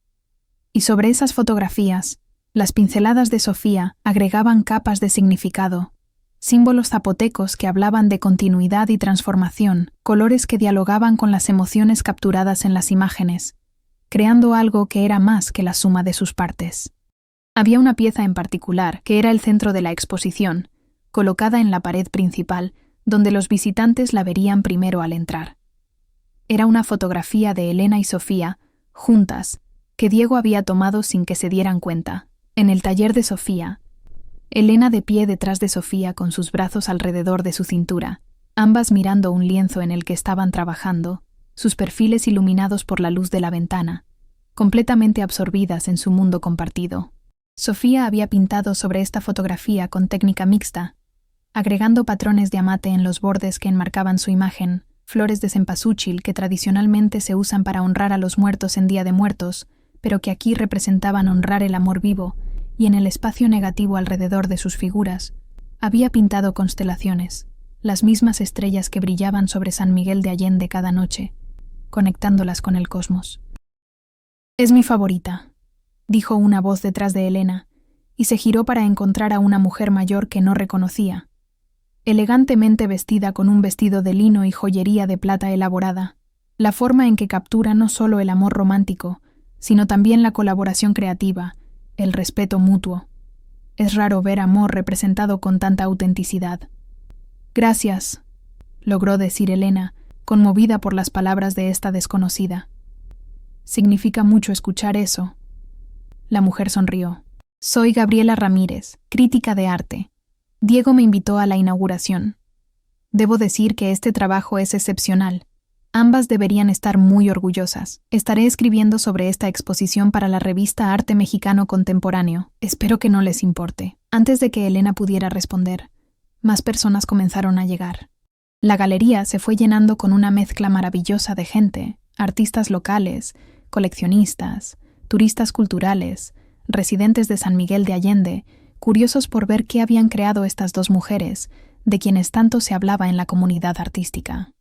Y sobre esas fotografías, las pinceladas de Sofía agregaban capas de significado, símbolos zapotecos que hablaban de continuidad y transformación, colores que dialogaban con las emociones capturadas en las imágenes, creando algo que era más que la suma de sus partes. Había una pieza en particular, que era el centro de la exposición, colocada en la pared principal, donde los visitantes la verían primero al entrar. Era una fotografía de Elena y Sofía, juntas, que Diego había tomado sin que se dieran cuenta, en el taller de Sofía. Elena de pie detrás de Sofía con sus brazos alrededor de su cintura, ambas mirando un lienzo en el que estaban trabajando, sus perfiles iluminados por la luz de la ventana, completamente absorbidas en su mundo compartido. Sofía había pintado sobre esta fotografía con técnica mixta, agregando patrones de amate en los bordes que enmarcaban su imagen, flores de cempasúchil que tradicionalmente se usan para honrar a los muertos en Día de Muertos, pero que aquí representaban honrar el amor vivo, y en el espacio negativo alrededor de sus figuras, había pintado constelaciones, las mismas estrellas que brillaban sobre San Miguel de Allende cada noche, conectándolas con el cosmos. «Es mi favorita», dijo una voz detrás de Elena, y se giró para encontrar a una mujer mayor que no reconocía, elegantemente vestida con un vestido de lino y joyería de plata elaborada, la forma en que captura no solo el amor romántico, sino también la colaboración creativa, el respeto mutuo. Es raro ver amor representado con tanta autenticidad. «Gracias», logró decir Elena, conmovida por las palabras de esta desconocida. «Significa mucho escuchar eso». La mujer sonrió. «Soy Gabriela Ramírez, crítica de arte. Diego me invitó a la inauguración. Debo decir que este trabajo es excepcional. Ambas deberían estar muy orgullosas. Estaré escribiendo sobre esta exposición para la revista Arte Mexicano Contemporáneo. Espero que no les importe». Antes de que Elena pudiera responder, más personas comenzaron a llegar. La galería se fue llenando con una mezcla maravillosa de gente, artistas locales, coleccionistas, turistas culturales, residentes de San Miguel de Allende, curiosos por ver qué habían creado estas dos mujeres, de quienes tanto se hablaba en la comunidad artística.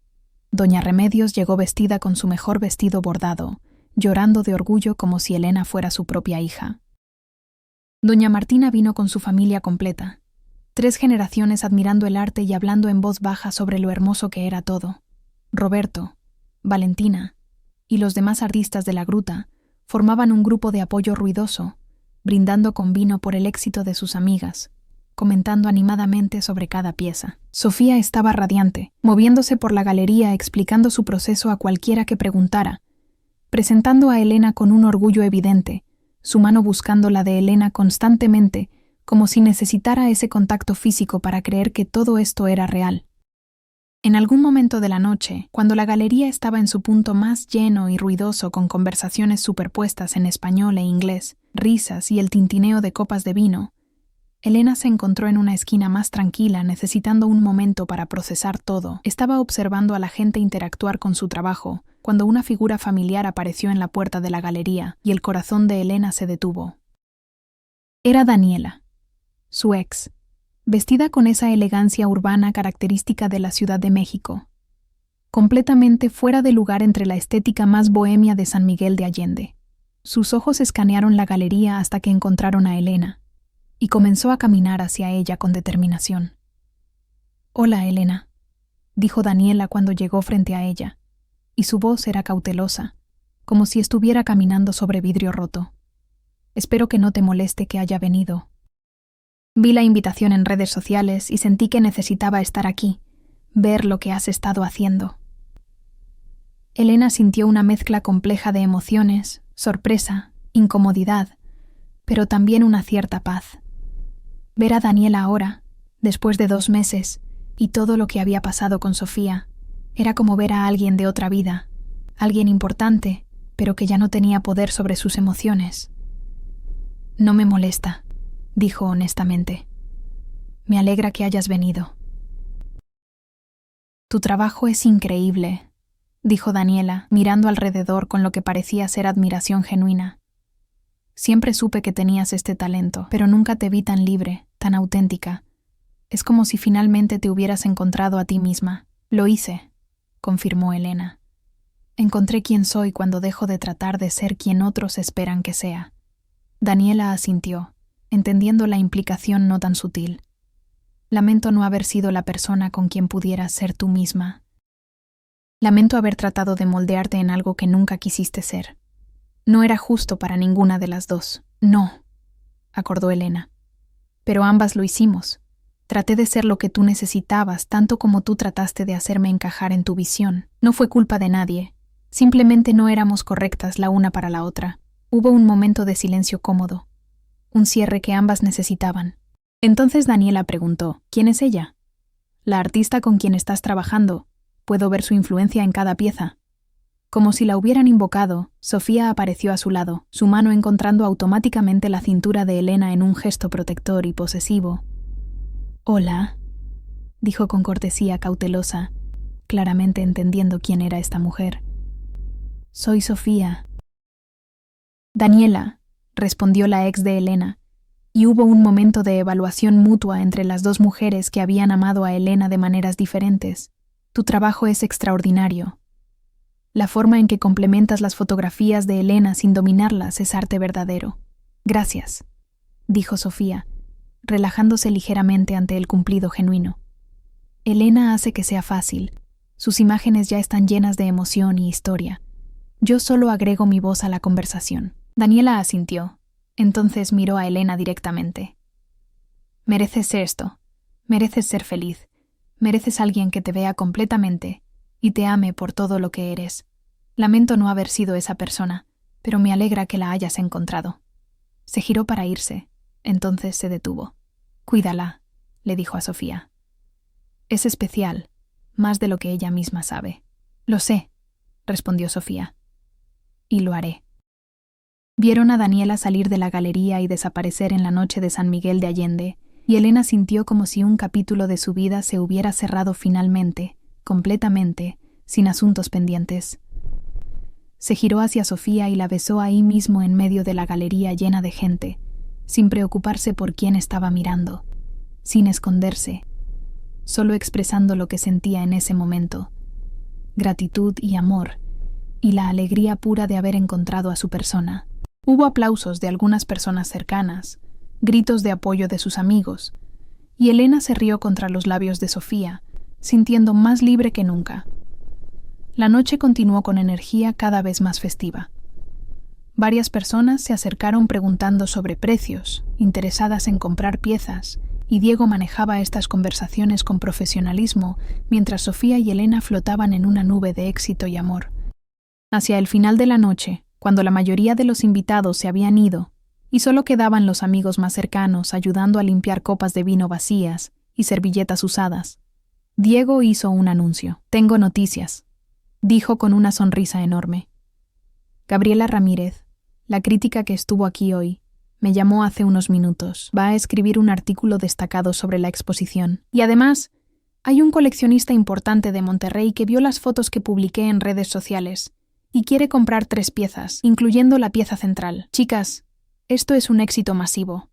Doña Remedios llegó vestida con su mejor vestido bordado, llorando de orgullo como si Elena fuera su propia hija. Doña Martina vino con su familia completa, 3 generaciones admirando el arte y hablando en voz baja sobre lo hermoso que era todo. Roberto, Valentina y los demás artistas de la gruta formaban un grupo de apoyo ruidoso, brindando con vino por el éxito de sus amigas, comentando animadamente sobre cada pieza. Sofía estaba radiante, moviéndose por la galería explicando su proceso a cualquiera que preguntara, presentando a Elena con un orgullo evidente, su mano buscando la de Elena constantemente, como si necesitara ese contacto físico para creer que todo esto era real. En algún momento de la noche, cuando la galería estaba en su punto más lleno y ruidoso con conversaciones superpuestas en español e inglés, risas y el tintineo de copas de vino, Elena se encontró en una esquina más tranquila, necesitando un momento para procesar todo. Estaba observando a la gente interactuar con su trabajo, cuando una figura familiar apareció en la puerta de la galería y el corazón de Elena se detuvo. Era Daniela, su ex, vestida con esa elegancia urbana característica de la Ciudad de México, completamente fuera de lugar entre la estética más bohemia de San Miguel de Allende. Sus ojos escanearon la galería hasta que encontraron a Elena, y comenzó a caminar hacia ella con determinación. «Hola, Elena», dijo Daniela cuando llegó frente a ella, y su voz era cautelosa, como si estuviera caminando sobre vidrio roto. «Espero que no te moleste que haya venido. Vi la invitación en redes sociales y sentí que necesitaba estar aquí, ver lo que has estado haciendo». Elena sintió una mezcla compleja de emociones, sorpresa, incomodidad, pero también una cierta paz. Ver a Daniela ahora, después de 2 meses, y todo lo que había pasado con Sofía, era como ver a alguien de otra vida, alguien importante, pero que ya no tenía poder sobre sus emociones. «No me molesta», dijo honestamente. «Me alegra que hayas venido». «Tu trabajo es increíble», dijo Daniela, mirando alrededor con lo que parecía ser admiración genuina. «Siempre supe que tenías este talento, pero nunca te vi tan libre, tan auténtica. Es como si finalmente te hubieras encontrado a ti misma». «Lo hice», confirmó Elena. «Encontré quién soy cuando dejo de tratar de ser quien otros esperan que sea». Daniela asintió, entendiendo la implicación no tan sutil. «Lamento no haber sido la persona con quien pudieras ser tú misma. Lamento haber tratado de moldearte en algo que nunca quisiste ser. No era justo para ninguna de las dos». «No», acordó Elena. «Pero ambas lo hicimos. Traté de ser lo que tú necesitabas, tanto como tú trataste de hacerme encajar en tu visión. No fue culpa de nadie. Simplemente no éramos correctas la una para la otra». Hubo un momento de silencio cómodo, un cierre que ambas necesitaban. Entonces Daniela preguntó, «¿Quién es ella?» «La artista con quien estás trabajando. Puedo ver su influencia en cada pieza». Como si la hubieran invocado, Sofía apareció a su lado, su mano encontrando automáticamente la cintura de Elena en un gesto protector y posesivo. «Hola», dijo con cortesía cautelosa, claramente entendiendo quién era esta mujer. «Soy Sofía». «Daniela», respondió la ex de Elena, y hubo un momento de evaluación mutua entre las dos mujeres que habían amado a Elena de maneras diferentes. «Tu trabajo es extraordinario. La forma en que complementas las fotografías de Elena sin dominarlas es arte verdadero». «Gracias», dijo Sofía, relajándose ligeramente ante el cumplido genuino. «Elena hace que sea fácil. Sus imágenes ya están llenas de emoción y historia. Yo solo agrego mi voz a la conversación». Daniela asintió. Entonces miró a Elena directamente. «Mereces esto. Mereces ser feliz. Mereces alguien que te vea completamente y te ame por todo lo que eres. Lamento no haber sido esa persona, pero me alegra que la hayas encontrado». Se giró para irse. Entonces se detuvo. «Cuídala», le dijo a Sofía. «Es especial, más de lo que ella misma sabe». «Lo sé», respondió Sofía. «Y lo haré». Vieron a Daniela salir de la galería y desaparecer en la noche de San Miguel de Allende, y Elena sintió como si un capítulo de su vida se hubiera cerrado finalmente, completamente, sin asuntos pendientes. Se giró hacia Sofía y la besó ahí mismo en medio de la galería llena de gente, sin preocuparse por quién estaba mirando, sin esconderse, solo expresando lo que sentía en ese momento: gratitud y amor, y la alegría pura de haber encontrado a su persona. Hubo aplausos de algunas personas cercanas, gritos de apoyo de sus amigos, y Elena se rió contra los labios de Sofía, sintiendo más libre que nunca. La noche continuó con energía cada vez más festiva. Varias personas se acercaron preguntando sobre precios, interesadas en comprar piezas, y Diego manejaba estas conversaciones con profesionalismo, mientras Sofía y Elena flotaban en una nube de éxito y amor. Hacia el final de la noche, cuando la mayoría de los invitados se habían ido, y solo quedaban los amigos más cercanos ayudando a limpiar copas de vino vacías y servilletas usadas, Diego hizo un anuncio. «Tengo noticias», dijo con una sonrisa enorme. «Gabriela Ramírez, la crítica que estuvo aquí hoy, me llamó hace unos minutos. Va a escribir un artículo destacado sobre la exposición. Y además, hay un coleccionista importante de Monterrey que vio las fotos que publiqué en redes sociales y quiere comprar 3 piezas, incluyendo la pieza central. Chicas, esto es un éxito masivo».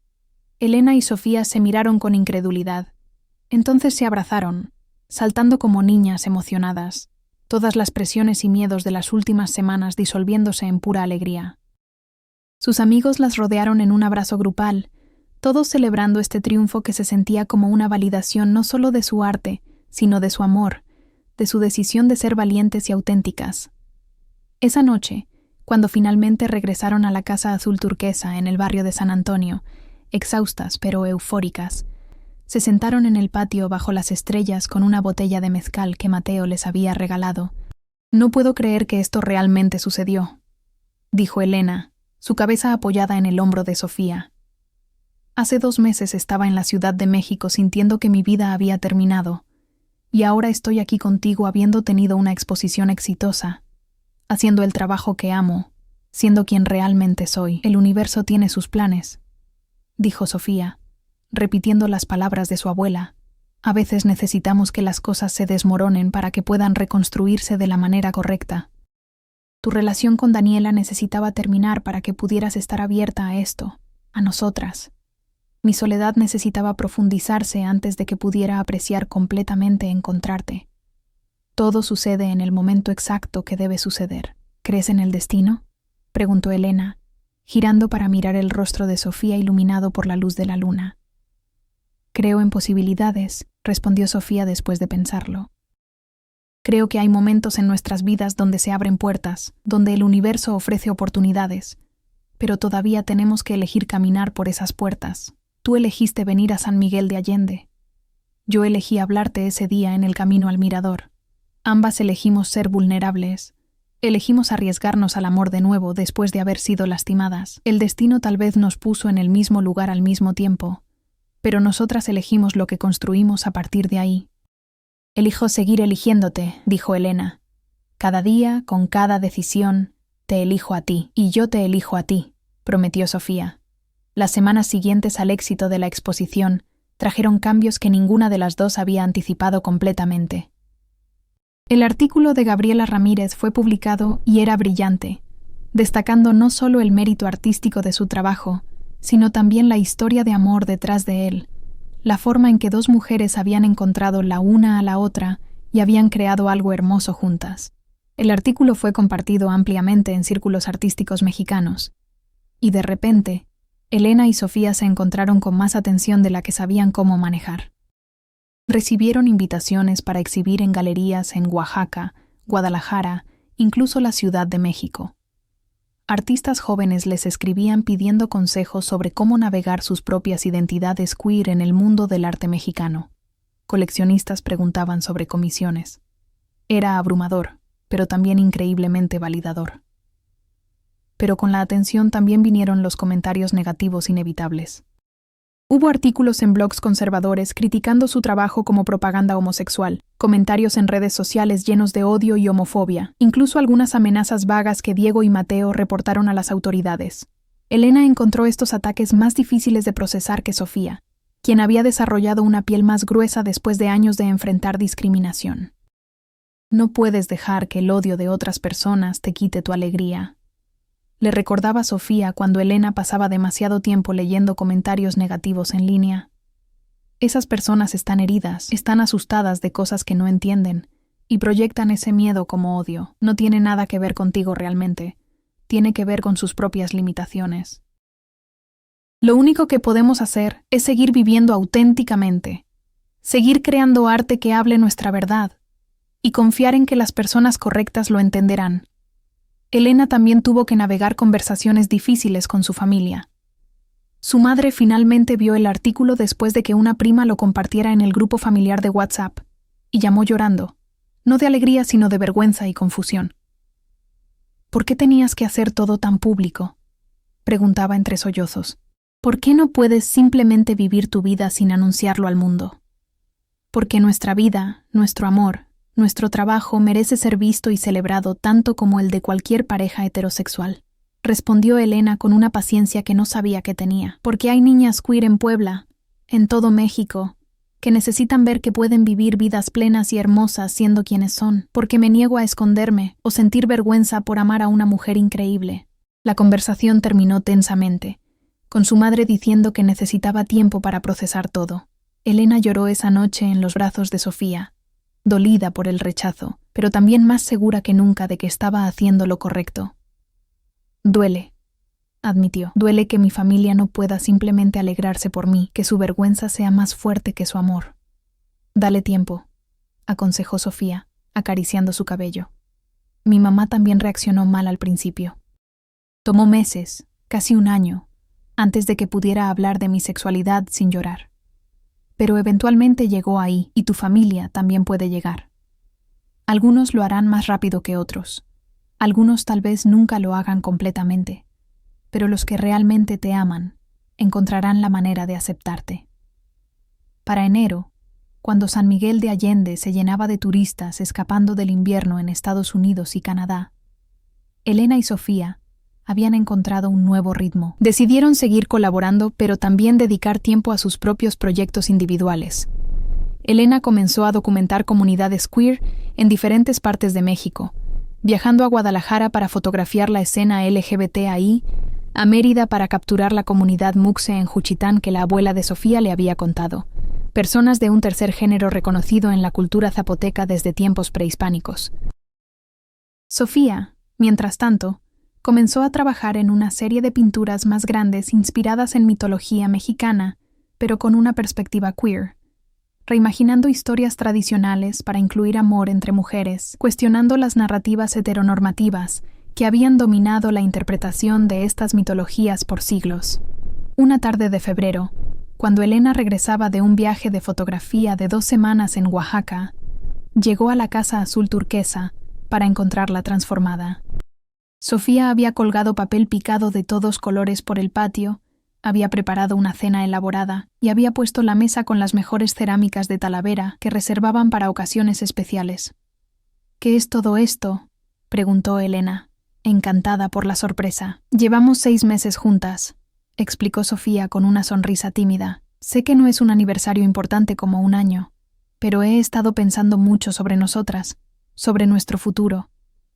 Elena y Sofía se miraron con incredulidad. Entonces se abrazaron, saltando como niñas emocionadas, todas las presiones y miedos de las últimas semanas disolviéndose en pura alegría. Sus amigos las rodearon en un abrazo grupal, todos celebrando este triunfo que se sentía como una validación no solo de su arte, sino de su amor, de su decisión de ser valientes y auténticas. Esa noche, cuando finalmente regresaron a la casa azul turquesa en el barrio de San Antonio, exhaustas pero eufóricas, se sentaron en el patio bajo las estrellas con una botella de mezcal que Mateo les había regalado. «No puedo creer que esto realmente sucedió», dijo Elena, su cabeza apoyada en el hombro de Sofía. «Hace 2 meses estaba en la Ciudad de México sintiendo que mi vida había terminado, y ahora estoy aquí contigo habiendo tenido una exposición exitosa, haciendo el trabajo que amo, siendo quien realmente soy. El universo tiene sus planes», dijo Sofía, repitiendo las palabras de su abuela. «A veces necesitamos que las cosas se desmoronen para que puedan reconstruirse de la manera correcta. Tu relación con Daniela necesitaba terminar para que pudieras estar abierta a esto, a nosotras. Mi soledad necesitaba profundizarse antes de que pudiera apreciar completamente encontrarte. Todo sucede en el momento exacto que debe suceder». «¿Crees en el destino?», preguntó Elena, girando para mirar el rostro de Sofía iluminado por la luz de la luna. «Creo en posibilidades», respondió Sofía después de pensarlo. «Creo que hay momentos en nuestras vidas donde se abren puertas, donde el universo ofrece oportunidades, pero todavía tenemos que elegir caminar por esas puertas. Tú elegiste venir a San Miguel de Allende. Yo elegí hablarte ese día en el camino al mirador. Ambas elegimos ser vulnerables. Elegimos arriesgarnos al amor de nuevo después de haber sido lastimadas. El destino tal vez nos puso en el mismo lugar al mismo tiempo, pero nosotras elegimos lo que construimos a partir de ahí». «Elijo seguir eligiéndote», dijo Elena. «Cada día, con cada decisión, te elijo a ti, y yo te elijo a ti», prometió Sofía. Las semanas siguientes al éxito de la exposición trajeron cambios que ninguna de las dos había anticipado completamente. El artículo de Gabriela Ramírez fue publicado y era brillante, destacando no solo el mérito artístico de su trabajo, sino también la historia de amor detrás de él, la forma en que 2 mujeres habían encontrado la una a la otra y habían creado algo hermoso juntas. El artículo fue compartido ampliamente en círculos artísticos mexicanos, y de repente, Elena y Sofía se encontraron con más atención de la que sabían cómo manejar. Recibieron invitaciones para exhibir en galerías en Oaxaca, Guadalajara, incluso la Ciudad de México. Artistas jóvenes les escribían pidiendo consejos sobre cómo navegar sus propias identidades queer en el mundo del arte mexicano. Coleccionistas preguntaban sobre comisiones. Era abrumador, pero también increíblemente validador. Pero con la atención también vinieron los comentarios negativos inevitables. Hubo artículos en blogs conservadores criticando su trabajo como propaganda homosexual, comentarios en redes sociales llenos de odio y homofobia, incluso algunas amenazas vagas que Diego y Mateo reportaron a las autoridades. Elena encontró estos ataques más difíciles de procesar que Sofía. quien había desarrollado una piel más gruesa después de años de enfrentar discriminación. No puedes dejar que el odio de otras personas te quite tu alegría, le recordaba Sofía cuando Elena pasaba demasiado tiempo leyendo comentarios negativos en línea. Esas personas están heridas, están asustadas de cosas que no entienden, y proyectan ese miedo como odio. No tiene nada que ver contigo realmente, tiene que ver con sus propias limitaciones. Lo único que podemos hacer es seguir viviendo auténticamente, seguir creando arte que hable nuestra verdad, y confiar en que las personas correctas lo entenderán. Elena también tuvo que navegar conversaciones difíciles con su familia. Su madre finalmente vio el artículo después de que una prima lo compartiera en el grupo familiar de WhatsApp, y llamó llorando, no de alegría sino de vergüenza y confusión. ¿Por qué tenías que hacer todo tan público?, preguntaba entre sollozos. ¿Por qué no puedes simplemente vivir tu vida sin anunciarlo al mundo? Porque nuestra vida, nuestro amor, nuestro trabajo merece ser visto y celebrado tanto como el de cualquier pareja heterosexual, respondió Elena con una paciencia que no sabía que tenía. Porque hay niñas queer en Puebla, en todo México, que necesitan ver que pueden vivir vidas plenas y hermosas siendo quienes son. Porque me niego a esconderme o sentir vergüenza por amar a una mujer increíble. La conversación terminó tensamente, con su madre diciendo que necesitaba tiempo para procesar todo. Elena lloró esa noche en los brazos de Sofía, dolida por el rechazo, pero también más segura que nunca de que estaba haciendo lo correcto. Duele, admitió. Duele que mi familia no pueda simplemente alegrarse por mí, que su vergüenza sea más fuerte que su amor. Dale tiempo, aconsejó Sofía, acariciando su cabello. Mi mamá también reaccionó mal al principio. Tomó meses, casi un año, antes de que pudiera hablar de mi sexualidad sin llorar. Pero eventualmente llegó ahí, y tu familia también puede llegar. Algunos lo harán más rápido que otros. Algunos tal vez nunca lo hagan completamente. Pero los que realmente te aman, encontrarán la manera de aceptarte. Para enero, cuando San Miguel de Allende se llenaba de turistas escapando del invierno en Estados Unidos y Canadá, Elena y Sofía habían encontrado un nuevo ritmo. Decidieron seguir colaborando, pero también dedicar tiempo a sus propios proyectos individuales. Elena comenzó a documentar comunidades queer en diferentes partes de México, viajando a Guadalajara para fotografiar la escena LGBT ahí, a Mérida para capturar la comunidad muxe en Juchitán que la abuela de Sofía le había contado, personas de un tercer género reconocido en la cultura zapoteca desde tiempos prehispánicos. Sofía, mientras tanto, comenzó a trabajar en una serie de pinturas más grandes inspiradas en mitología mexicana, pero con una perspectiva queer, reimaginando historias tradicionales para incluir amor entre mujeres, cuestionando las narrativas heteronormativas que habían dominado la interpretación de estas mitologías por siglos. Una tarde de febrero, cuando Elena regresaba de un viaje de fotografía de 2 semanas en Oaxaca, llegó a la casa azul turquesa para encontrarla transformada. Sofía había colgado papel picado de todos colores por el patio, había preparado una cena elaborada y había puesto la mesa con las mejores cerámicas de Talavera que reservaban para ocasiones especiales. ¿Qué es todo esto?, preguntó Elena, encantada por la sorpresa. Llevamos 6 meses juntas, explicó Sofía con una sonrisa tímida. Sé que no es un aniversario importante como un año, pero he estado pensando mucho sobre nosotras, sobre nuestro futuro,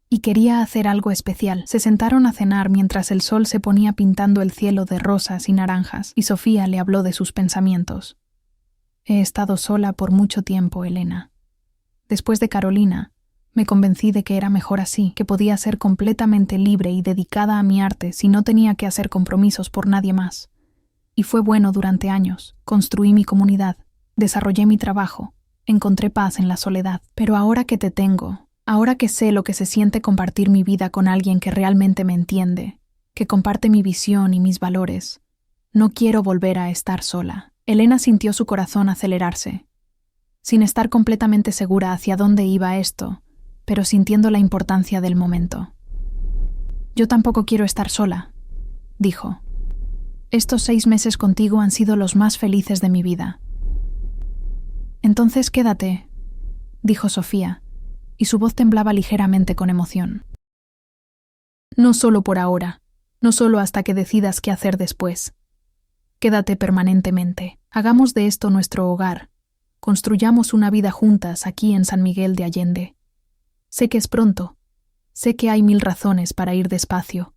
y quería hacer algo especial. Se sentaron a cenar mientras el sol se ponía pintando el cielo de rosas y naranjas, y Sofía le habló de sus pensamientos. He estado sola por mucho tiempo, Elena. Después de Carolina, me convencí de que era mejor así, que podía ser completamente libre y dedicada a mi arte si no tenía que hacer compromisos por nadie más. Y fue bueno durante años. Construí mi comunidad, desarrollé mi trabajo, encontré paz en la soledad. Pero ahora que te tengo, ahora que sé lo que se siente compartir mi vida con alguien que realmente me entiende, que comparte mi visión y mis valores, no quiero volver a estar sola. Elena sintió su corazón acelerarse, sin estar completamente segura hacia dónde iba esto, pero sintiendo la importancia del momento. Yo tampoco quiero estar sola, dijo. Estos 6 meses contigo han sido los más felices de mi vida. Entonces quédate, dijo Sofía, y su voz temblaba ligeramente con emoción. No solo por ahora, no solo hasta que decidas qué hacer después. Quédate permanentemente. Hagamos de esto nuestro hogar. Construyamos una vida juntas aquí en San Miguel de Allende. Sé que es pronto. Sé que hay 1000 razones para ir despacio,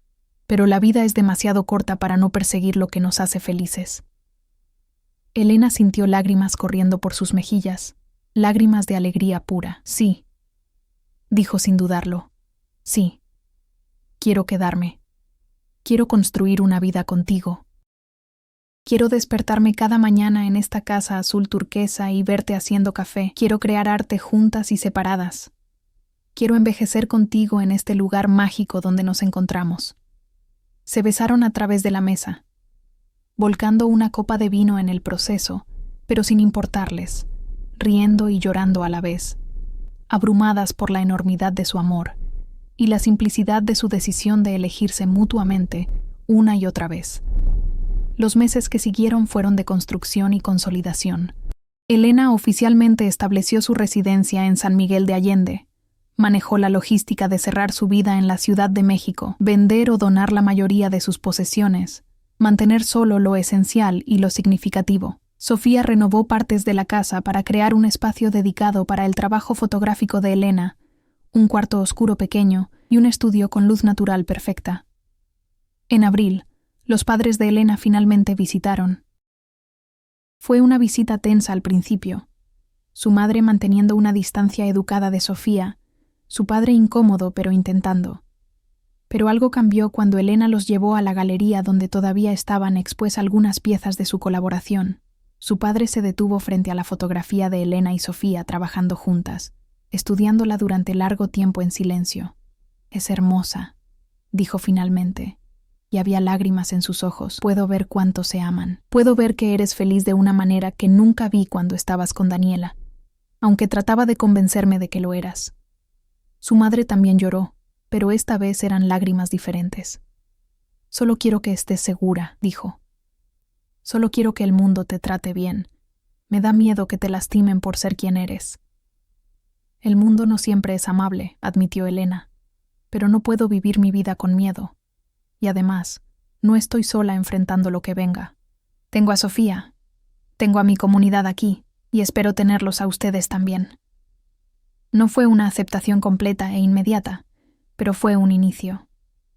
pero la vida es demasiado corta para no perseguir lo que nos hace felices. Elena sintió lágrimas corriendo por sus mejillas, lágrimas de alegría pura. Sí, dijo sin dudarlo. Sí. Quiero quedarme. Quiero construir una vida contigo. Quiero despertarme cada mañana en esta casa azul turquesa y verte haciendo café. Quiero crear arte juntas y separadas. Quiero envejecer contigo en este lugar mágico donde nos encontramos. Se besaron a través de la mesa, volcando una copa de vino en el proceso, pero sin importarles, riendo y llorando a la vez, abrumadas por la enormidad de su amor y la simplicidad de su decisión de elegirse mutuamente una y otra vez. Los meses que siguieron fueron de construcción y consolidación. Elena oficialmente estableció su residencia en San Miguel de Allende. Manejó la logística de cerrar su vida en la Ciudad de México, vender o donar la mayoría de sus posesiones, mantener solo lo esencial y lo significativo. Sofía renovó partes de la casa para crear un espacio dedicado para el trabajo fotográfico de Elena, un cuarto oscuro pequeño y un estudio con luz natural perfecta. En abril, los padres de Elena finalmente visitaron. Fue una visita tensa al principio, su madre manteniendo una distancia educada de Sofía, su padre incómodo pero intentando. Pero algo cambió cuando Elena los llevó a la galería donde todavía estaban expuestas algunas piezas de su colaboración. Su padre se detuvo frente a la fotografía de Elena y Sofía trabajando juntas, estudiándola durante largo tiempo en silencio. «Es hermosa», dijo finalmente, y había lágrimas en sus ojos. «Puedo ver cuánto se aman. Puedo ver que eres feliz de una manera que nunca vi cuando estabas con Daniela, aunque trataba de convencerme de que lo eras». Su madre también lloró, pero esta vez eran lágrimas diferentes. «Solo quiero que estés segura», dijo. «Solo quiero que el mundo te trate bien. Me da miedo que te lastimen por ser quien eres». «El mundo no siempre es amable», admitió Elena, «pero no puedo vivir mi vida con miedo. Y además, no estoy sola enfrentando lo que venga. Tengo a Sofía, tengo a mi comunidad aquí, y espero tenerlos a ustedes también». No fue una aceptación completa e inmediata, pero fue un inicio.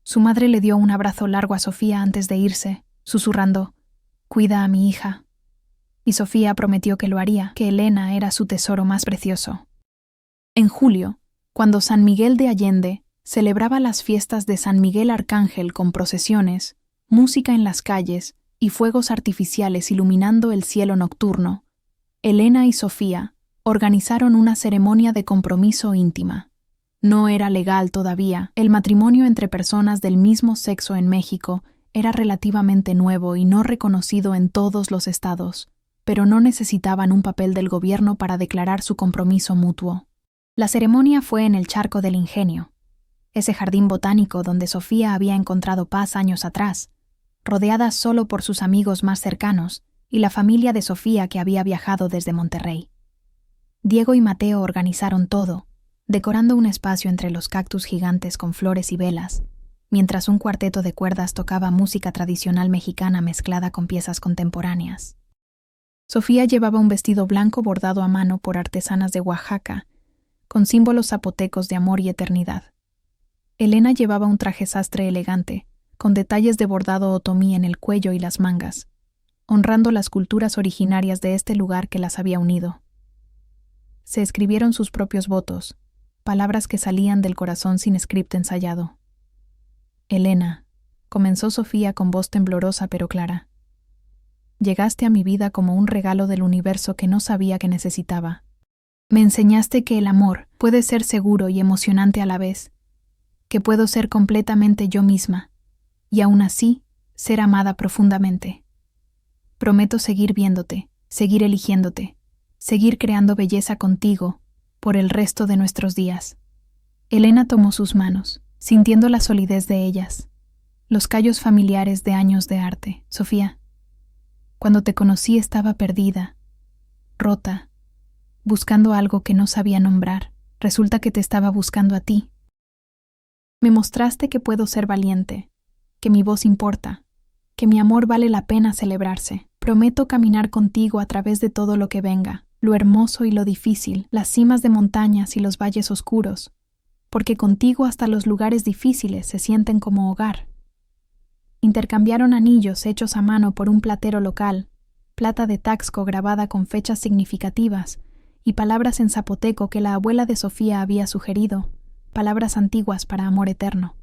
Su madre le dio un abrazo largo a Sofía antes de irse, susurrando, «Cuida a mi hija». Y Sofía prometió que lo haría, que Elena era su tesoro más precioso. En julio, cuando San Miguel de Allende celebraba las fiestas de San Miguel Arcángel con procesiones, música en las calles y fuegos artificiales iluminando el cielo nocturno, Elena y Sofía organizaron una ceremonia de compromiso íntima. No era legal todavía, el matrimonio entre personas del mismo sexo en México era relativamente nuevo y no reconocido en todos los estados, pero no necesitaban un papel del gobierno para declarar su compromiso mutuo. La ceremonia fue en el Charco del Ingenio, ese jardín botánico donde Sofía había encontrado paz años atrás, rodeada solo por sus amigos más cercanos y la familia de Sofía que había viajado desde Monterrey. Diego y Mateo organizaron todo, decorando un espacio entre los cactus gigantes con flores y velas, mientras un cuarteto de cuerdas tocaba música tradicional mexicana mezclada con piezas contemporáneas. Sofía llevaba un vestido blanco bordado a mano por artesanas de Oaxaca, con símbolos zapotecos de amor y eternidad. Elena llevaba un traje sastre elegante, con detalles de bordado otomí en el cuello y las mangas, honrando las culturas originarias de este lugar que las había unido. Se escribieron sus propios votos, palabras que salían del corazón sin script ensayado. «Elena», comenzó Sofía con voz temblorosa pero clara, «llegaste a mi vida como un regalo del universo que no sabía que necesitaba. Me enseñaste que el amor puede ser seguro y emocionante a la vez, que puedo ser completamente yo misma, y aún así, ser amada profundamente. Prometo seguir viéndote, seguir eligiéndote, seguir creando belleza contigo por el resto de nuestros días». Elena tomó sus manos, sintiendo la solidez de ellas, los callos familiares de años de arte. «Sofía, cuando te conocí estaba perdida, rota, buscando algo que no sabía nombrar. Resulta que te estaba buscando a ti. Me mostraste que puedo ser valiente, que mi voz importa, que mi amor vale la pena celebrarse. Prometo caminar contigo a través de todo lo que venga, lo hermoso y lo difícil, las cimas de montañas y los valles oscuros, porque contigo hasta los lugares difíciles se sienten como hogar. Intercambiaron anillos hechos a mano por un platero local, plata de Taxco grabada con fechas significativas y palabras en zapoteco que la abuela de Sofía había sugerido, palabras antiguas para amor eterno.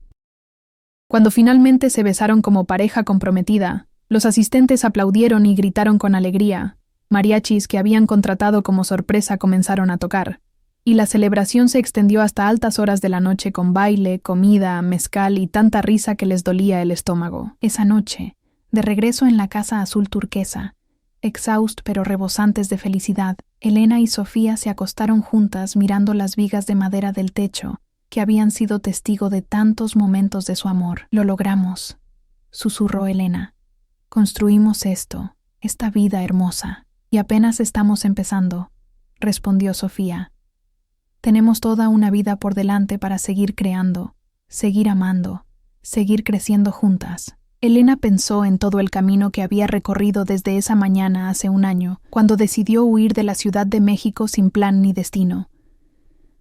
Cuando finalmente se besaron como pareja comprometida, los asistentes aplaudieron y gritaron con alegría. Mariachis que habían contratado como sorpresa comenzaron a tocar, y la celebración se extendió hasta altas horas de la noche con baile, comida, mezcal y tanta risa que les dolía el estómago. Esa noche, de regreso en la casa azul turquesa, exhaustos pero rebosantes de felicidad, Elena y Sofía se acostaron juntas mirando las vigas de madera del techo que habían sido testigo de tantos momentos de su amor. «Lo logramos», susurró Elena. «Construimos esta vida hermosa, y apenas estamos empezando», respondió Sofía. «Tenemos toda una vida por delante para seguir creando, seguir amando, seguir creciendo juntas». Elena pensó en todo el camino que había recorrido desde esa mañana hace un año, cuando decidió huir de la Ciudad de México sin plan ni destino.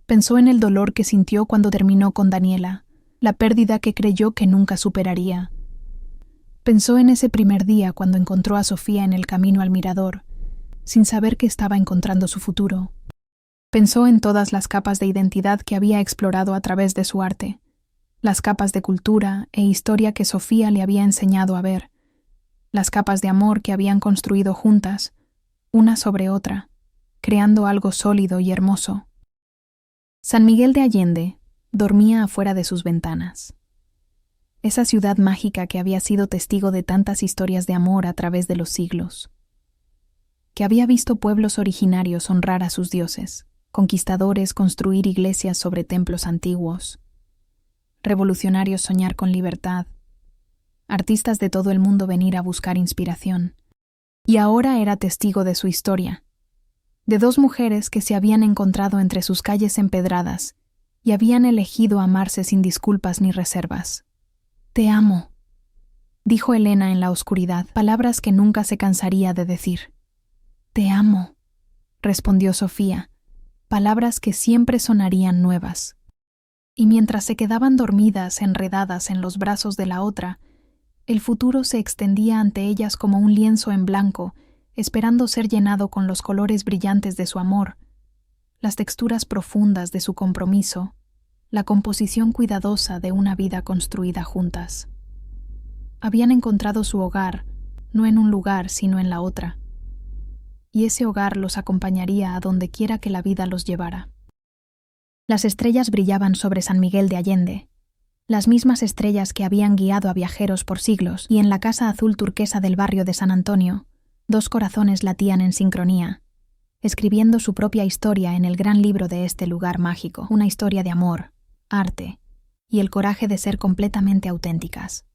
Pensó en el dolor que sintió cuando terminó con Daniela, la pérdida que creyó que nunca superaría. Pensó en ese primer día cuando encontró a Sofía en el camino al mirador, sin saber que estaba encontrando su futuro. Pensó en todas las capas de identidad que había explorado a través de su arte, las capas de cultura e historia que Sofía le había enseñado a ver, las capas de amor que habían construido juntas, una sobre otra, creando algo sólido y hermoso. San Miguel de Allende dormía afuera de sus ventanas. Esa ciudad mágica que había sido testigo de tantas historias de amor a través de los siglos, que había visto pueblos originarios honrar a sus dioses, conquistadores construir iglesias sobre templos antiguos, revolucionarios soñar con libertad, artistas de todo el mundo venir a buscar inspiración. Y ahora era testigo de su historia, de dos mujeres que se habían encontrado entre sus calles empedradas y habían elegido amarse sin disculpas ni reservas. «Te amo», dijo Elena en la oscuridad, palabras que nunca se cansaría de decir. «Te amo», respondió Sofía, palabras que siempre sonarían nuevas. Y mientras se quedaban dormidas, enredadas en los brazos de la otra, el futuro se extendía ante ellas como un lienzo en blanco, esperando ser llenado con los colores brillantes de su amor, las texturas profundas de su compromiso, la composición cuidadosa de una vida construida juntas. Habían encontrado su hogar, no en un lugar, sino en la otra, y ese hogar los acompañaría a donde quiera que la vida los llevara. Las estrellas brillaban sobre San Miguel de Allende, las mismas estrellas que habían guiado a viajeros por siglos, y en la casa azul turquesa del barrio de San Antonio, dos corazones latían en sincronía, escribiendo su propia historia en el gran libro de este lugar mágico, una historia de amor, arte y el coraje de ser completamente auténticas.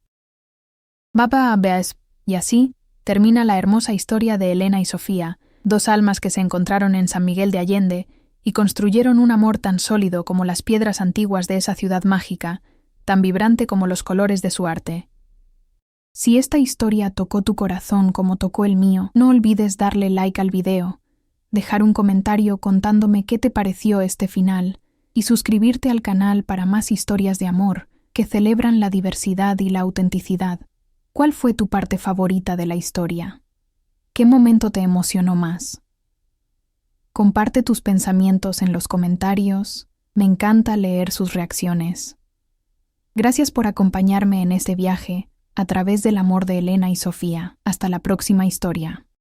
Y así termina la hermosa historia de Elena y Sofía, dos almas que se encontraron en San Miguel de Allende y construyeron un amor tan sólido como las piedras antiguas de esa ciudad mágica, tan vibrante como los colores de su arte. Si esta historia tocó tu corazón como tocó el mío, no olvides darle like al video, dejar un comentario contándome qué te pareció este final y suscribirte al canal para más historias de amor que celebran la diversidad y la autenticidad. ¿Cuál fue tu parte favorita de la historia? ¿Qué momento te emocionó más? Comparte tus pensamientos en los comentarios. Me encanta leer sus reacciones. Gracias por acompañarme en este viaje a través del amor de Elena y Sofía. Hasta la próxima historia.